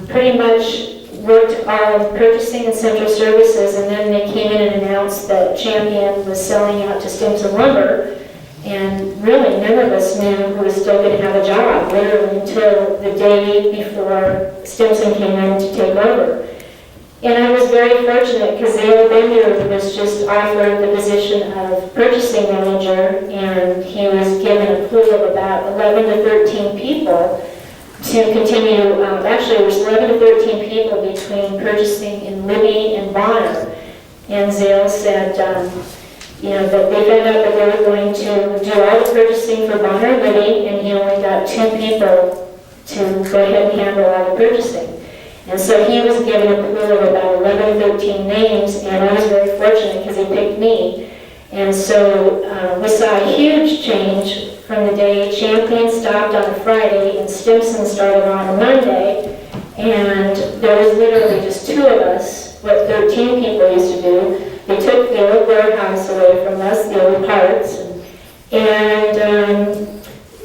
pretty much worked on purchasing and Central Services, and then they came in and announced that Champion was selling out to Stimson Lumber. And really, none of us knew who was still going to have a job, literally until the day before Stimson came in to take over. And I was very fortunate because Zale Bender was just offered the position of purchasing manager, and he was given a pool of about 11 to 13 people to continue. Actually, there was 11 to 13 people between purchasing in Libby and Bonner. And Zale said, that they found out that they were going to do all the purchasing for Bonner and Libby, and he only got 2 people to go ahead and handle all the purchasing. And so he was given a pool of about 11 or 13 names, and I was very fortunate because he picked me. And so we saw a huge change from the day Champion stopped on a Friday and Stimson started on a Monday, and there was literally just 2 of us, what 13 people used to do. They took the old warehouse away from us, the old parts, and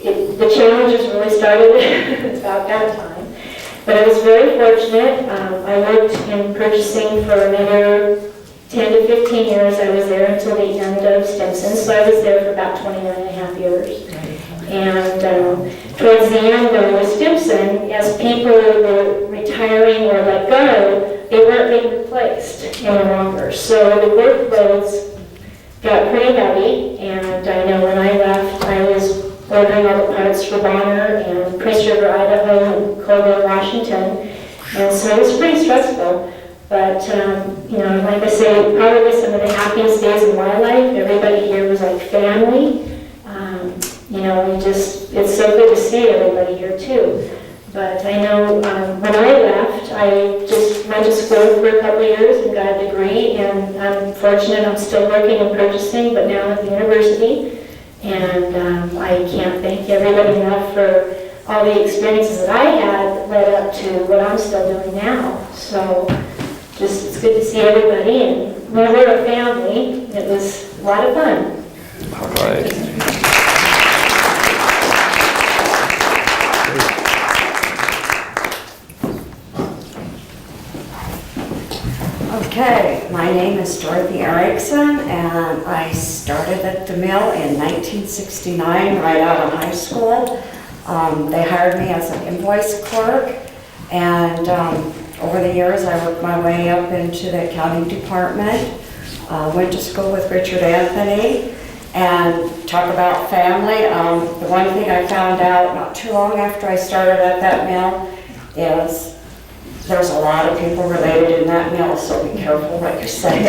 the challenges really started about that time. But I was very fortunate. I worked in purchasing for another 10 to 15 years. I was there until the end of Stimson, so I was there for about 29 and a half years. And towards the end of Stimson, as people were retiring or let go, they weren't being replaced any longer. So the workloads got pretty heavy, and I know when I left, I was ordering all the parts for Bonner and Priest River, Idaho, and Colville, Washington, and so it was pretty stressful. But, like I say, probably some of the happiest days of my life. Everybody here was like family. It's so good to see everybody here too. But I know when I left, I just went to school for a couple of years and got a degree, and I'm fortunate I'm still working in purchasing, but now at the university. And I can't thank everybody enough for all the experiences that I had that led up to what I'm still doing now. So it's good to see everybody, and we were a family. It was a lot of fun. All right. Okay, my name is Dorothy Erickson, and I started at the mill in 1969, right out of high school. They hired me as an invoice clerk, and over the years I worked my way up into the accounting department. Went to school with Richard Anthony, and talk about family. The one thing I found out not too long after I started at that mill is there's a lot of people related in that mill, so be careful what you're saying.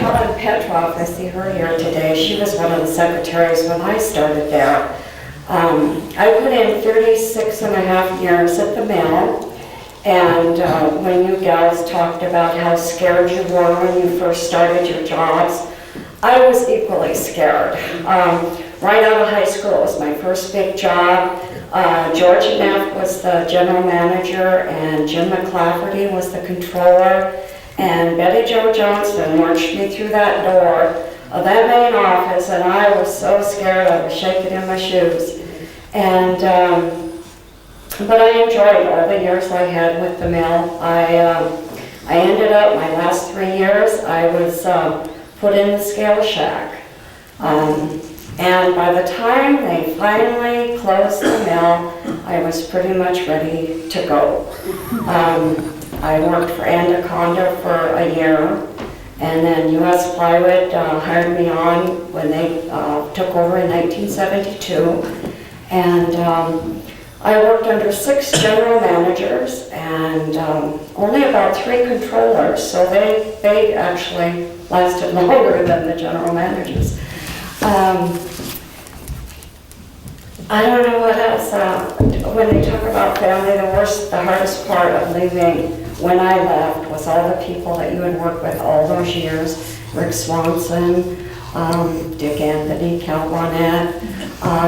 Helen Petroff, I see her here today. She was one of the secretaries when I started there. I put in 36 and a half years at the mill, and when you gals talked about how scared you were when you first started your jobs, I was equally scared. Right out of high school, it was my first big job. George Neff was the general manager, and Jim McClafferty was the controller, and Betty Jo Johnson marched me through that door of that main office, and I was so scared I was shaking in my shoes. And but I enjoyed all the years I had with the mill. I ended up, my last 3 years, I was put in the scale shack. And by the time they finally closed the mill, I was pretty much ready to go. I worked for Anaconda for a year, and then U.S. Plywood hired me on when they took over in 1972. And I worked under 6 general managers and only about 3 controllers, so they actually lasted longer than the general managers. I don't know what else. When they talk about family, the hardest part of leaving when I left was all the people that you had worked with all those years. Rick Swanson, Dick Anthony, Cal Bonnet,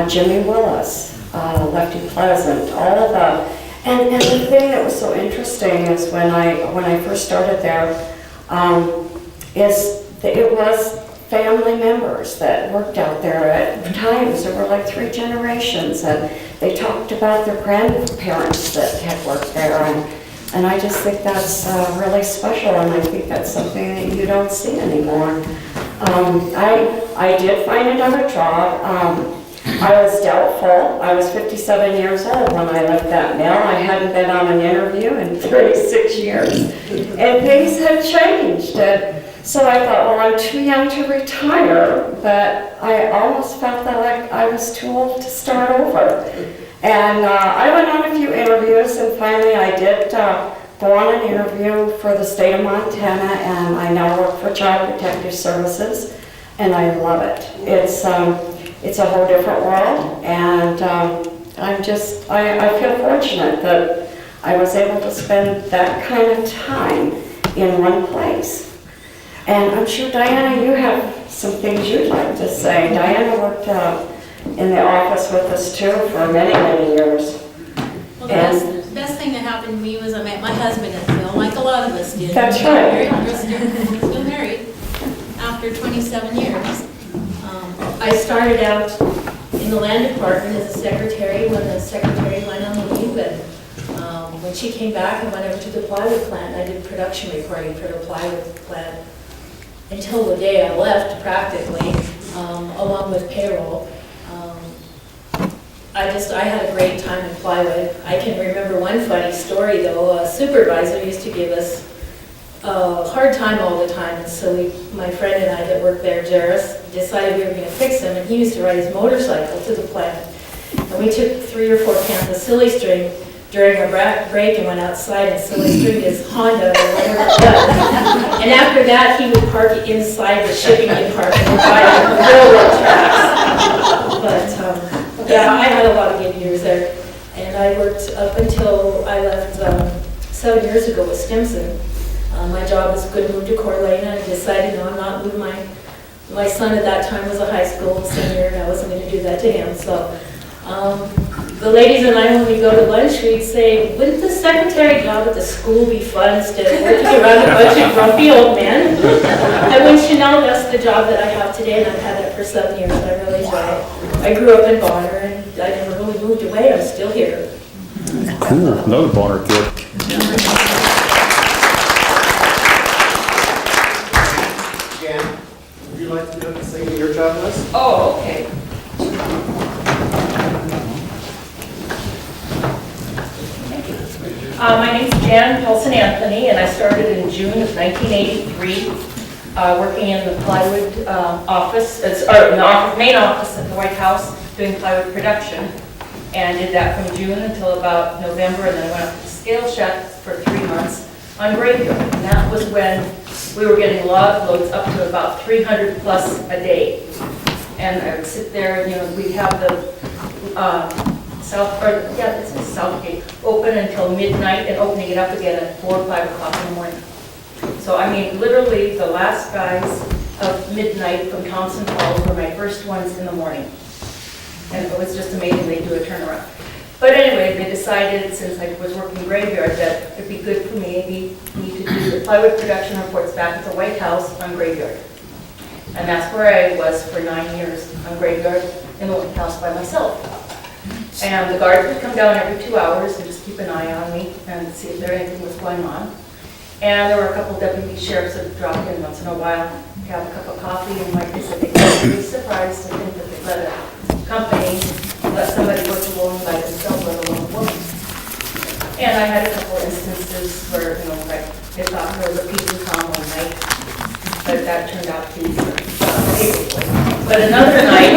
Jimmy Willis, Lefty Pleasant, all of the, and the thing that was so interesting is when I first started there, is that it was family members that worked out there. At times there were like 3 generations, and they talked about their grandparents that had worked there, and I just think that's really special, and I think that's something that you don't see anymore. I did find another job. I was doubtful. I was 57 years old when I left that mill. I hadn't been on an interview in 36 years, and things had changed. So I thought, well, I'm too young to retire, but I almost felt that like I was too old to start over. And I went on a few interviews, and finally I did go on an interview for the state of Montana, and I now work for Child Protective Services, and I love it. It's a whole different world, and I feel fortunate that I was able to spend that kind of time in one place. And I'm sure, Diana, you have some things you'd like to say. Diana worked in the office with us too for many, many years. Well, the best thing that happened to me was I met my husband at the mill, like a lot of us did. That's right. We're still married after 27 years. I started out in the land department as a secretary when the secretary went on leave, and when she came back, I went over to the plywood plant. I did production reporting for the plywood plant until the day I left, practically, along with payroll. I had a great time in plywood. I can remember one funny story though. A supervisor used to give us a hard time all the time, and so my friend and I that worked there, Jairus, decided we were going to fix him, and he used to ride his motorcycle to the plant. And we took 3 or 4 cans of silly string during a break and went outside and silly stringed his Honda or whatever it was. And after that, he would park it inside the shipping department and ride on the railroad tracks. But yeah, I had a lot of good years there. And I worked up until I left 7 years ago with Stimson. My job was going to move to Coeur d'Alene, and I decided, no, I'm not moving. My son at that time was a high school senior, and I wasn't going to do that to him. So the ladies and I, when we go to lunch, we'd say, wouldn't the secretary job at the school be fun instead of working around a bunch of grumpy old men? And when you know, that's the job that I have today, and I've had it for 7 years, and I really enjoy it. I grew up in Bonner, and I never really moved away. I'm still here. Cool, another Bonner kid. like to say what your job was? Oh, okay. My name's Jan Pelson Anthony, and I started in June of 1983, working in the plywood office, or in the main office at the White House, doing plywood production, and did that from June until about November, and then I went up to the scale shack for 3 months on graveyard, and that was when we were getting log loads up to about 300 plus a day. And I would sit there, and, you know, we'd have the South Gate open until midnight and opening it up again at 4 or 5 o'clock in the morning. So, I mean, literally the last guys of midnight from Thompson Falls were my first ones in the morning. And it was just amazing they do a turnaround. But anyway, they decided, since I was working graveyard, that it'd be good for me to do the plywood production reports back at the White House on graveyard. And that's where I was for 9 years on graveyard in the White House by myself. And the guards would come down every 2 hours and just keep an eye on me and see if there anything was going on. And there were a couple deputy sheriffs that would drop in once in a while, have a cup of coffee, and like they said, they were really surprised to think that they let a company let somebody work alone by themselves, let alone a woman. And I had a couple instances where, you know, like, they thought there was a peace and calm one night, but that turned out to be basically. But another night,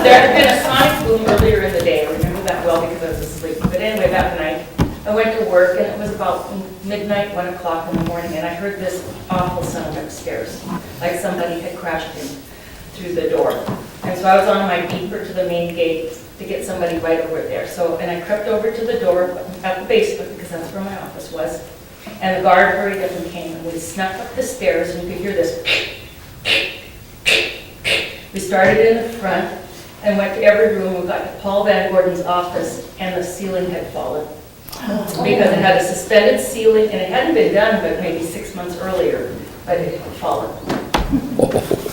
there had been a sonic boom earlier in the day. I remember that well because I was asleep. But anyway, that night, I went to work, and it was about midnight, 1 o'clock in the morning, and I heard this awful sound upstairs, like somebody had crashed in through the door. And so I was on my beeper to the main gate to get somebody right over there. So, and I crept over to the door at the basement, because that's where my office was, and the guard hurried up and came, and we snuck up the stairs, and you could hear this. We started in the front and went to every room. We got to Paul Van Gordon's office, and the ceiling had fallen. Because it had a suspended ceiling, and it hadn't been done but maybe 6 months earlier, but it had fallen.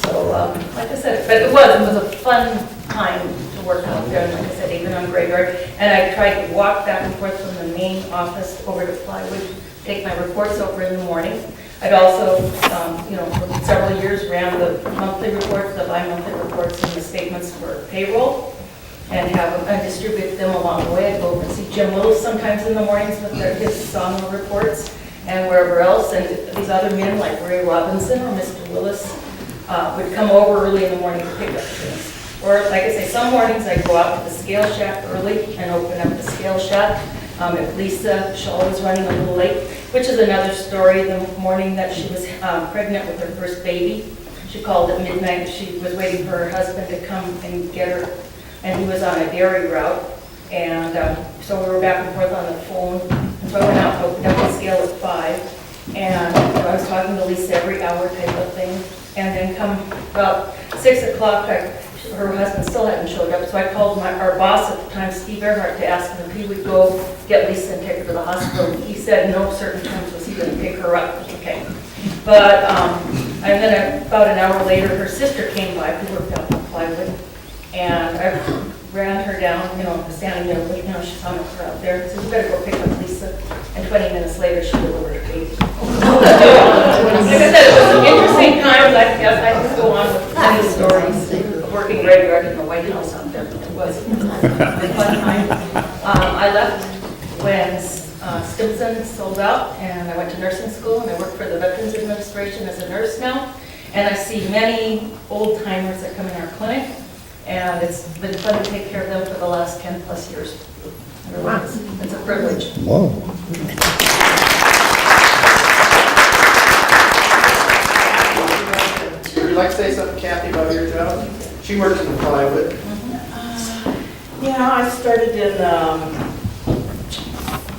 So, like I said, but it was a fun time to work out there, and like I said, even on graveyard. And I tried to walk back and forth from the main office over to plywood, take my reports over in the morning. I'd also, you know, for several years ran the monthly reports, the bi-monthly reports, and the statements for payroll, and have them, I distribute them along the way. I go over and see Jim Willis sometimes in the mornings with his sawmill reports, and wherever else. And these other men, like Ray Robinson or Mr. Willis, would come over early in the morning to pick up things. Or, like I say, some mornings I go out to the scale shack early and open up the scale shack. If Lisa Shaw was running a little late, which is another story. The morning that she was pregnant with her first baby, she called at midnight. She was waiting for her husband to come and get her, and he was on a dairy route. And so we were back and forth on the phone. And so I went out and opened up the scale at 5. And I was talking to Lisa every hour type of thing. And then come about 6 o'clock, her husband still hadn't showed up. So I called our boss at the time, Steve Earhart, to ask him if he would go get Lisa and take her to the hospital. He said no certain terms was he going to pick her up. Okay. But, and then about an hour later, her sister came by, who worked out in plywood. And I ran her down, you know, standing there, you know, she saw her out there. So you better go pick up Lisa. And 20 minutes later, she delivered her baby. Like I said, it was an interesting time. I guess I could go on with many stories of working graveyard in the White House out there. It was a fun time. I left when Stimson sold out, and I went to nursing school, and I work for the Veterans Administration as a nurse now. And I see many old timers that come in our clinic. And it's been fun to take care of them for the last 10 plus years. Wow. It's a privilege. Whoa. Would you like to say something, Kathy, about your job? She works in the plywood. Yeah, I started in,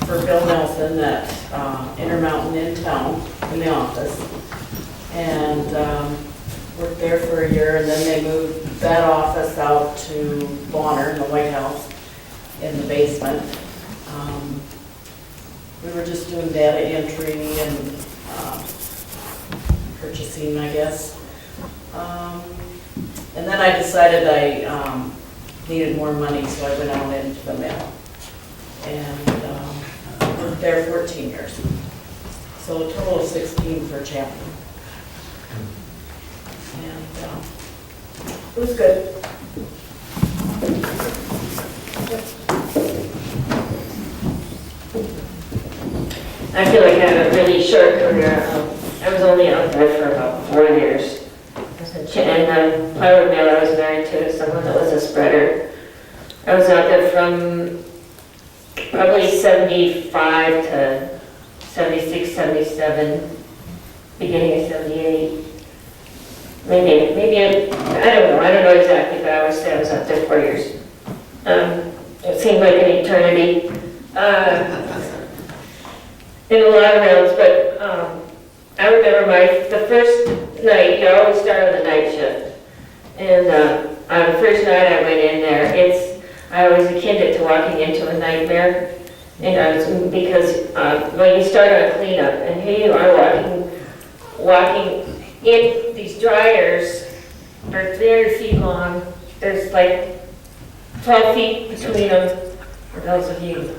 for Bill Nelson at Intermountain in town in the office. And worked there for a year, and then they moved that office out to Bonner in the White House in the basement. We were just doing data entry and purchasing, I guess. And then I decided I needed more money, so I went out into the mail. And worked there 14 years. So a total of 16 for Champion. And it was good. I feel like I had a really short career. I was only out there for about 4 years. And plywood mill I was married to someone that was a spreader. I was out there from probably 75 to 76, 77, beginning of 78. Maybe, I don't know exactly, but I would say I was out there 4 years. It seemed like an eternity. In a lot of rounds, but I remember the first night, you always start on the night shift. And on the first night I went in there, I always akin it to walking into a nightmare. Because when you start on cleanup, and here you are walking in these dryers, they're 300 feet long, there's like 12 feet between them, for those of you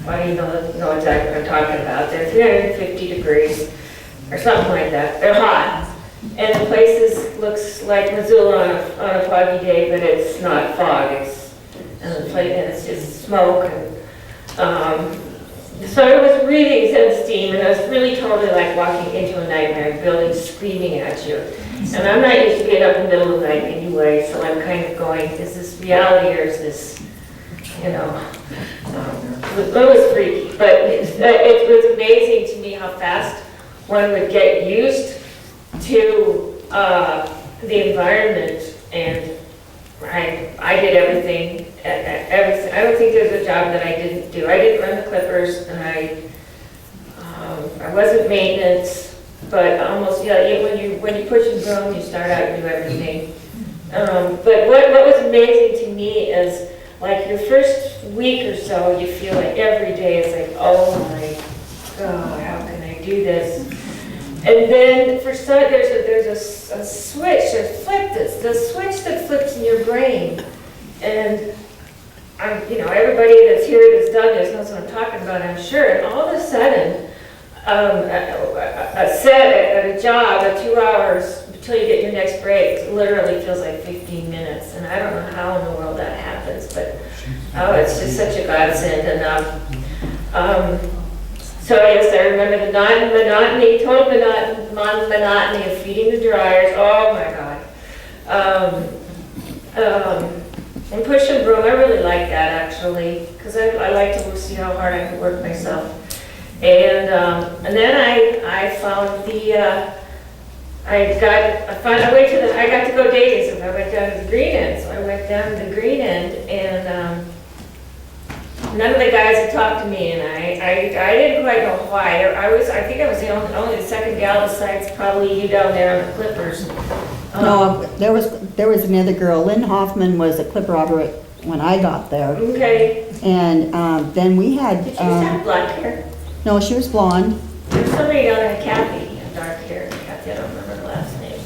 why do you know exactly what I'm talking about. They're 350 degrees or something like that. They're hot. And the place looks like Missoula on a foggy day, but it's not fog. It's just smoke. So it was really intense steam, and I was really totally like walking into a nightmare, buildings screaming at you. And I'm not used to being up in the middle of the night anyway, so I'm kind of going, is this reality or is this, it was freaky, but it was amazing to me how fast one would get used to the environment, and I did everything. I don't think there's a job that I didn't do. I didn't run the clippers, and I wasn't maintenance, but almost, when you push and groom, you start out and do everything. But what was amazing to me is, like, your first week or so, you feel like every day is like, oh my God, how can I do this? And then for some, there's a switch, the switch that flips in your brain. And everybody that's here that's done this knows what I'm talking about, I'm sure. And all of a sudden, a job, 2 hours until you get your next break, literally feels like 15 minutes. And I don't know how in the world that happens, but it's just such a godsend. And so yes, I remember the total monotony of feeding the dryers. Oh my God. And push and broom, I really like that actually, because I like to see how hard I can work myself. And then I found I got to go dating, so I went down to the green end. So I went down to the green end, and none of the guys had talked to me, and I didn't quite know why. I think I was only the second gal besides probably you down there on the clippers. No, there was another girl. Lynn Hoffman was a clipper operator when I got there. Okay. And then we had. Did she have black hair? No, she was blonde. There was somebody down there, Kathy, dark hair. Kathy, I don't remember the last name.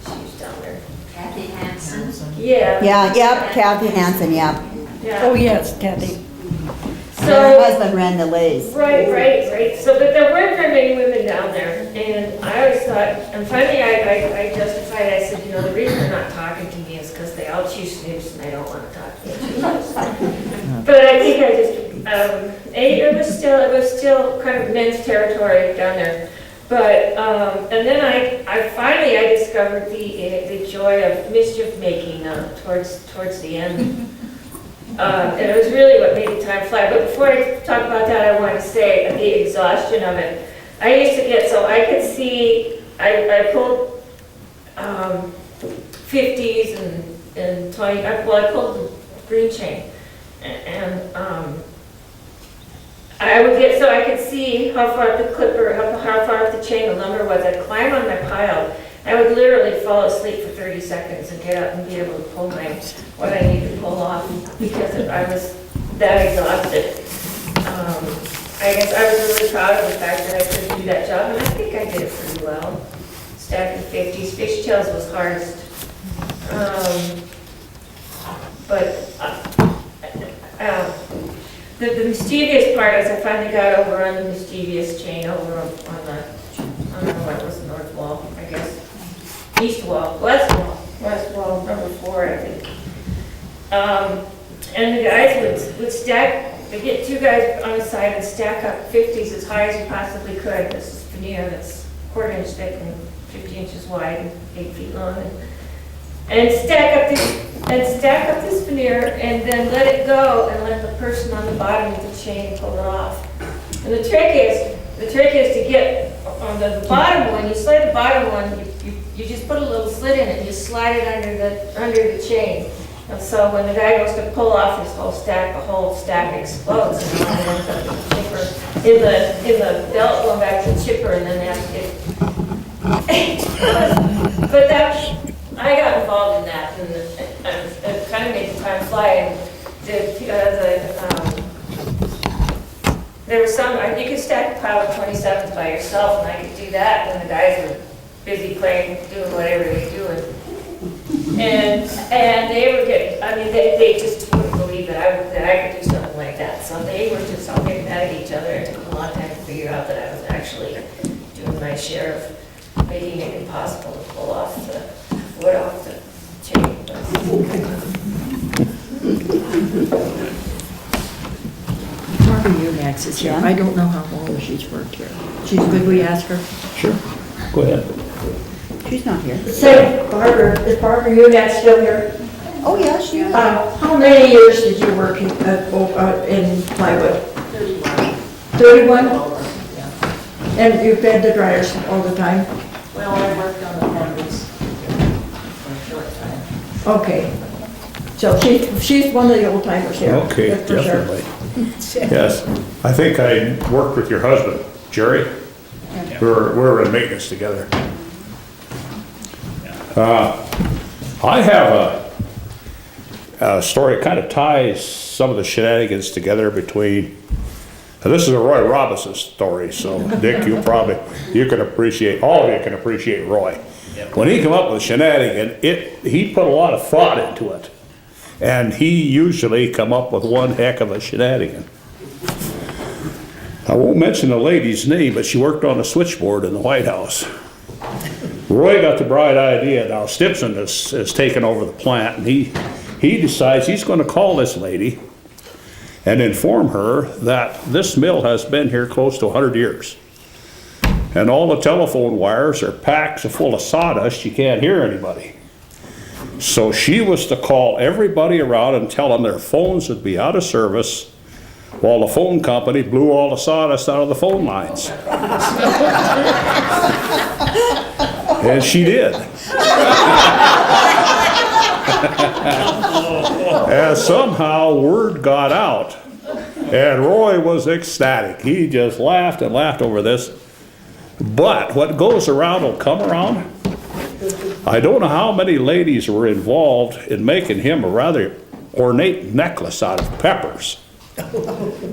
She was down there. Kathy Hansen. Yeah. Yeah, Kathy Hansen, yeah. Yeah. Oh, yes, Kathy. So her husband ran the Lays. Right. So, but there weren't very many women down there, and I always thought, and finally I justified, I said, the reason they're not talking to me is because they all chew snoops and I don't want to talk to them. But I think it was still kind of men's territory down there. But, and then I finally discovered the joy of mischief making towards the end. And it was really what made the time fly. But before I talk about that, I want to say the exhaustion of it. I used to get, so I could see, I pulled 50s and 20, I pulled the green chain. And I would get, so I could see how far up the clipper, how far up the chain the lumber was. I'd climb on my pile. I would literally fall asleep for 30 seconds and get up and be able to pull what I needed to pull off because I was that exhausted. I guess I was really proud of the fact that I could do that job, and I think I did it pretty well. Stacking 50s, fishtails was hardest. The mischievous part is I finally got over on the mischievous chain over on the, I don't know what it was, the north wall, I guess. West wall, number 4, I think. And the guys would stack, they'd get 2 guys on the side and stack up 50s as high as you possibly could. This is veneer that's 1/4 inch thick and 50 inches wide and 8 feet long. And stack up this veneer and then let it go and let the person on the bottom of the chain pull it off. And the trick is to get on the bottom one, you slide the bottom one, you just put a little slit in it and you slide it under the chain. And so when the guy goes to pull off his whole stack, the whole stack explodes and it ends up in the chipper, in the belt going back to the chipper, and then they have to get. But I got involved in that, and it kind of made the time fly. And there was some, you could stack a pile of 27s by yourself, and I could do that, and the guys were busy playing, doing whatever they were doing. And they were getting, I mean, they just wouldn't believe that I could do something like that. So they were just all getting mad at each other. It took a long time to figure out that I was actually doing my share of making it impossible to pull off the wood off the chain. Barbara Eubanks is here. I don't know how long she's worked here. Could we ask her? Sure. Go ahead. She's not here. Say, is Barbara Eubanks still here? Oh, yeah, she is. How many years did you work in plywood? 31? And you fed the dryers all the time? Well, I worked on the pendants for a short time. Okay. So she's one of the old timers here. Okay, that's for sure. definitely. Yes. I think I worked with your husband, Jerry. We were in maintenance together. I have a story that kind of ties some of the shenanigans together between, this is a Roy Robinson story, so Dick, you can appreciate, all of you can appreciate Roy. When he came up with shenanigan, he put a lot of thought into it. And he usually come up with one heck of a shenanigan. I won't mention the lady's name, but she worked on the switchboard in the White House. Roy got the bright idea. Now Stipson has taken over the plant, and he decides he's going to call this lady and inform her that this mill has been here close to 100 years. And all the telephone wires are packed full of sawdust, you can't hear anybody. So she was to call everybody around and tell them their phones would be out of service while the phone company blew all the sawdust out of the phone lines. And she did. And somehow word got out, and Roy was ecstatic. He just laughed and laughed over this. But what goes around will come around. I don't know how many ladies were involved in making him a rather ornate necklace out of peppers,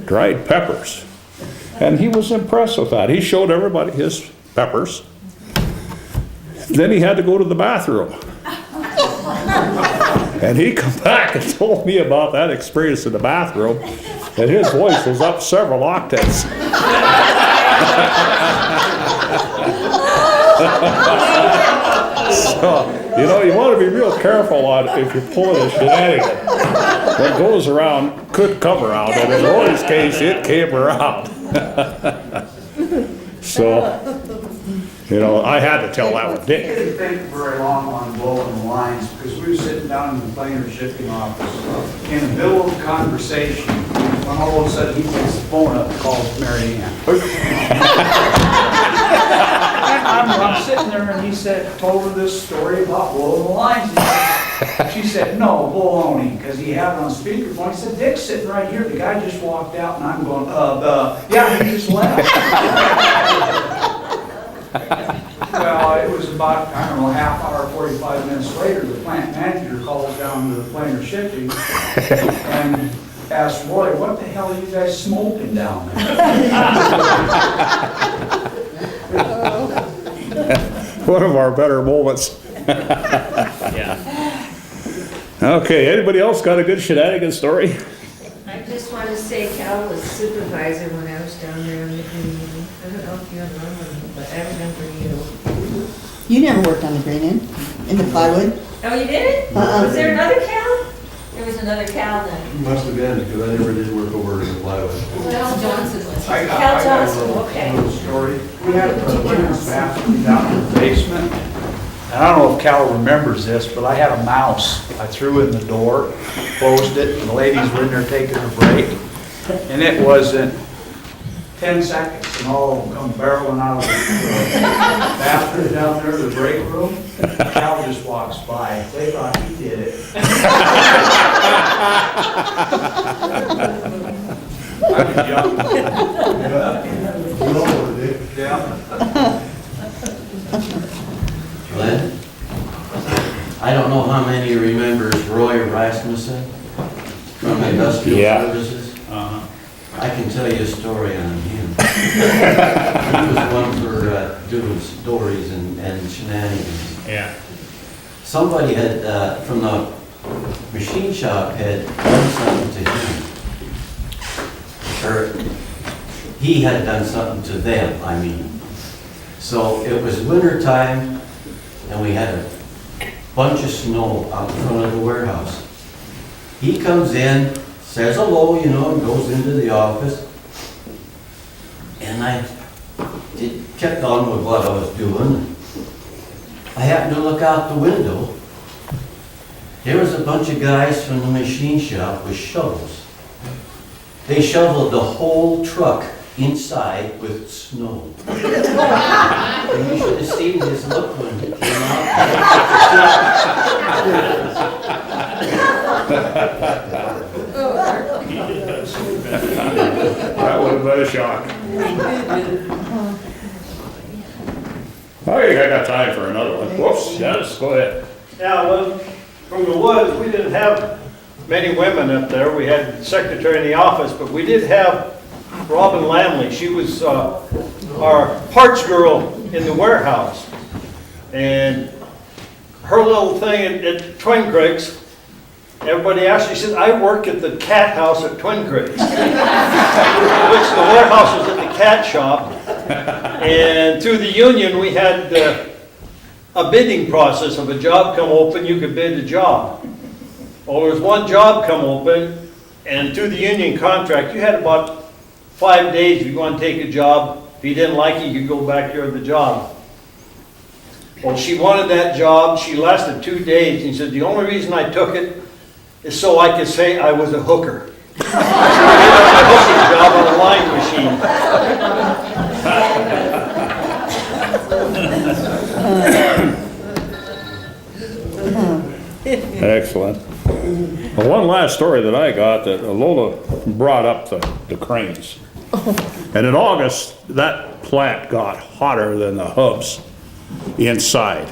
dried peppers. And he was impressed with that. He showed everybody his peppers. Then he had to go to the bathroom. And he come back and told me about that experience in the bathroom, and his voice was up several octaves. So, you want to be real careful on if you're pulling a shenanigan. What goes around could come around, and in Roy's case, it came around. So, I had to tell that one. Dick. It didn't take very long on blowing the lines, because we were sitting down in the planer shipping office in the middle of a conversation, when all of a sudden he picks the phone up and calls Mary Ann. I'm sitting there, and he told her this story about blowing the lines. She said, no, baloney, because he had it on speakerphone. He said, Dick's sitting right here. The guy just walked out, and I'm going, yeah, he just left. Well, it was about, I don't know, half hour, 45 minutes later, the plant manager calls down to the planer shipping and asked Roy, what the hell are you guys smoking down there? One of our better moments. Okay, anybody else got a good shenanigan story? I just want to say Cal was supervisor when I was down there in the community. I don't know if you remember me, but I remember you. You never worked on the green end, in the plywood? Oh, you did? Was there another cow? There was another cow then. Must have been, because I never did work over in the plywood. Cal Johnson was. I got Cal a Johnson, little- okay. little story. We had a women's bathroom down in the basement. And I don't know if Cal remembers this, but I had a mouse. I threw it in the door, closed it, and the ladies were in there taking a break. And it wasn't 10 seconds, and all of them come barreling out of the bathroom down there, the break room. Cal just walks by. They thought he did it. I was young. Yeah. Glenn? I don't know how many remembers Roy Rasmussen from Industrial Services. I can tell you a story on him. He was one for doing stories and shenanigans. Yeah. Somebody had, from the machine shop, had done something to him. Or he had done something to them, I mean. So it was winter time, and we had a bunch of snow out in front of the warehouse. He comes in, says hello, you know, and goes into the office. And I kept on with what I was doing. I happened to look out the window. There was a bunch of guys from the machine shop with shovels. They shoveled the whole truck inside with snow. And you should have seen his look when he came out. That would have been a shock. I got time for another one. Whoops, yes, go ahead. Yeah, well, from the woods, we didn't have many women up there. We had the secretary in the office, but we did have Robin Lamley. She was our parts girl in the warehouse. And her little thing at Twin Creeks, everybody asked, she said, I work at the cat house at Twin Creeks. Which the warehouse was at the cat shop. And through the union, we had a bidding process. If a job come open, you could bid a job. Well, there was one job come open, and through the union contract, you had about 5 days if you want to take a job. If you didn't like it, you could go back to the job. Well, she wanted that job. She lasted 2 days, and she said, the only reason I took it is so I could say I was a hooker. So I did a hooking job on a line machine. Excellent. Well, one last story that I got that Lola brought up the cranes. And in August, that plant got hotter than the hubs inside.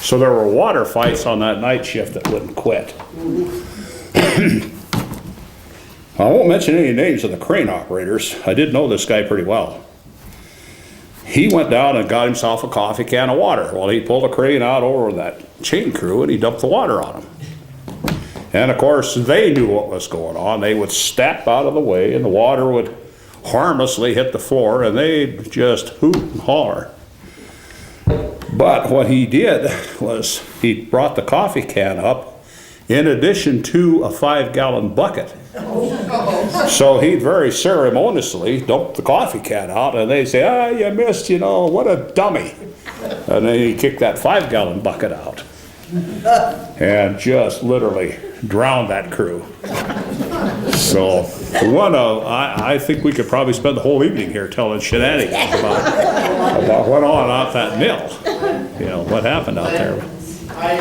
So there were water fights on that night shift that wouldn't quit. I won't mention any names of the crane operators. I did know this guy pretty well. He went down and got himself a coffee can of water. Well, he pulled a crane out over that chain crew and he dumped the water on them. And of course, they knew what was going on. They would step out of the way and the water would harmlessly hit the floor and they'd just hoot and holler. But what he did was he brought the coffee can up in addition to a 5-gallon bucket. So he'd very ceremoniously dump the coffee can out and they'd say, ah, you missed, you know, what a dummy. And then he kicked that 5-gallon bucket out and just literally drowned that crew. So I think we could probably spend the whole evening here telling shenanigans about what on out that mill. You know, what happened out there. I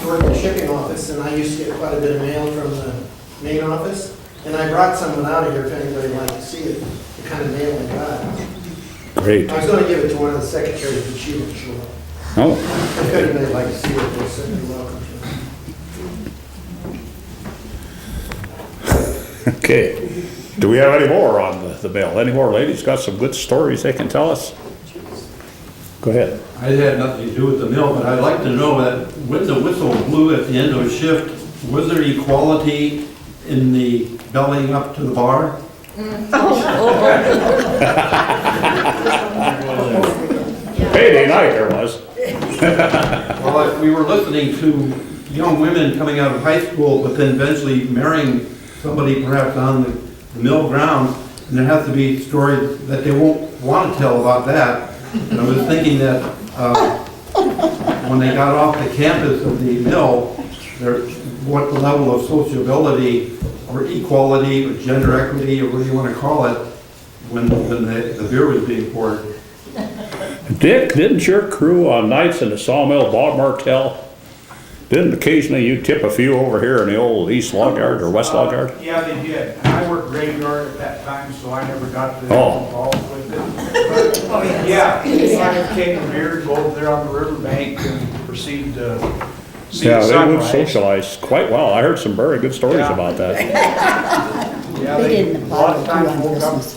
work in the shipping office, and I used to get quite a bit of mail from the main office, and I brought someone out of here if anybody would like to see it, the kind of mail I got. Great. I was going to give it to one of the secretaries, but she didn't show up. Oh. If anybody would like to see it, they're certainly welcome to. Okay. Do we have any more on the mill? Any more ladies got some good stories they can tell us? Go ahead. I had nothing to do with the mill, but I'd like to know that when the whistle blew at the end of a shift, was there equality in the bellying up to the bar? Payday night there was. Well, we were listening to young women coming out of high school, but then eventually marrying somebody perhaps on the mill grounds, and there has to be stories that they won't want to tell about that. And I was thinking that when they got off the campus of the mill, what level of sociability or equality or gender equity or whatever you want to call it, when the beer was being poured. Dick, didn't your crew on nights in the sawmill, Bob Martell, didn't occasionally you tip a few over here in the old east log yard or west log yard? Yeah, they did. And I worked graveyard at that time, so I never got to Oh. involved with it. But, yeah, I would take a beer, go over there on the riverbank and proceed to see Yeah, the they would sunrise. socialize quite well. I heard some very good stories Yeah. about that. Yeah, They didn't a apply lot of to times on woke up, Christmas.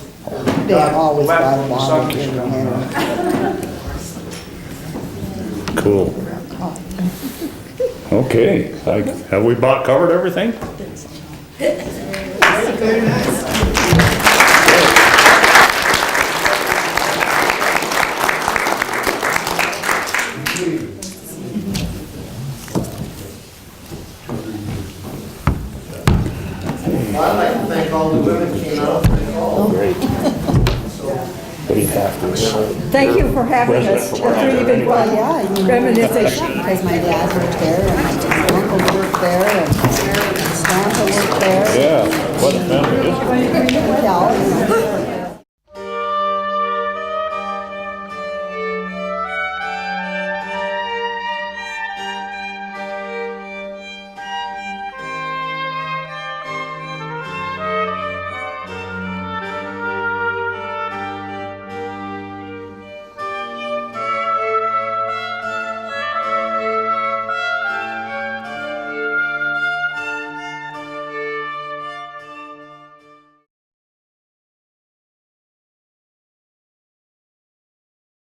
They always left brought a when the bottle sun of was beer coming up. Cool. Okay, have we about covered everything? Well, I'd like to thank all the women who came out. Oh, great. What do you have to? Thank you for having us. It's really been fun. Yeah, you know, Reminiscing. because my dad worked there, and my uncle worked there, and Santa worked there. Yeah, what a family history. Yeah, you know,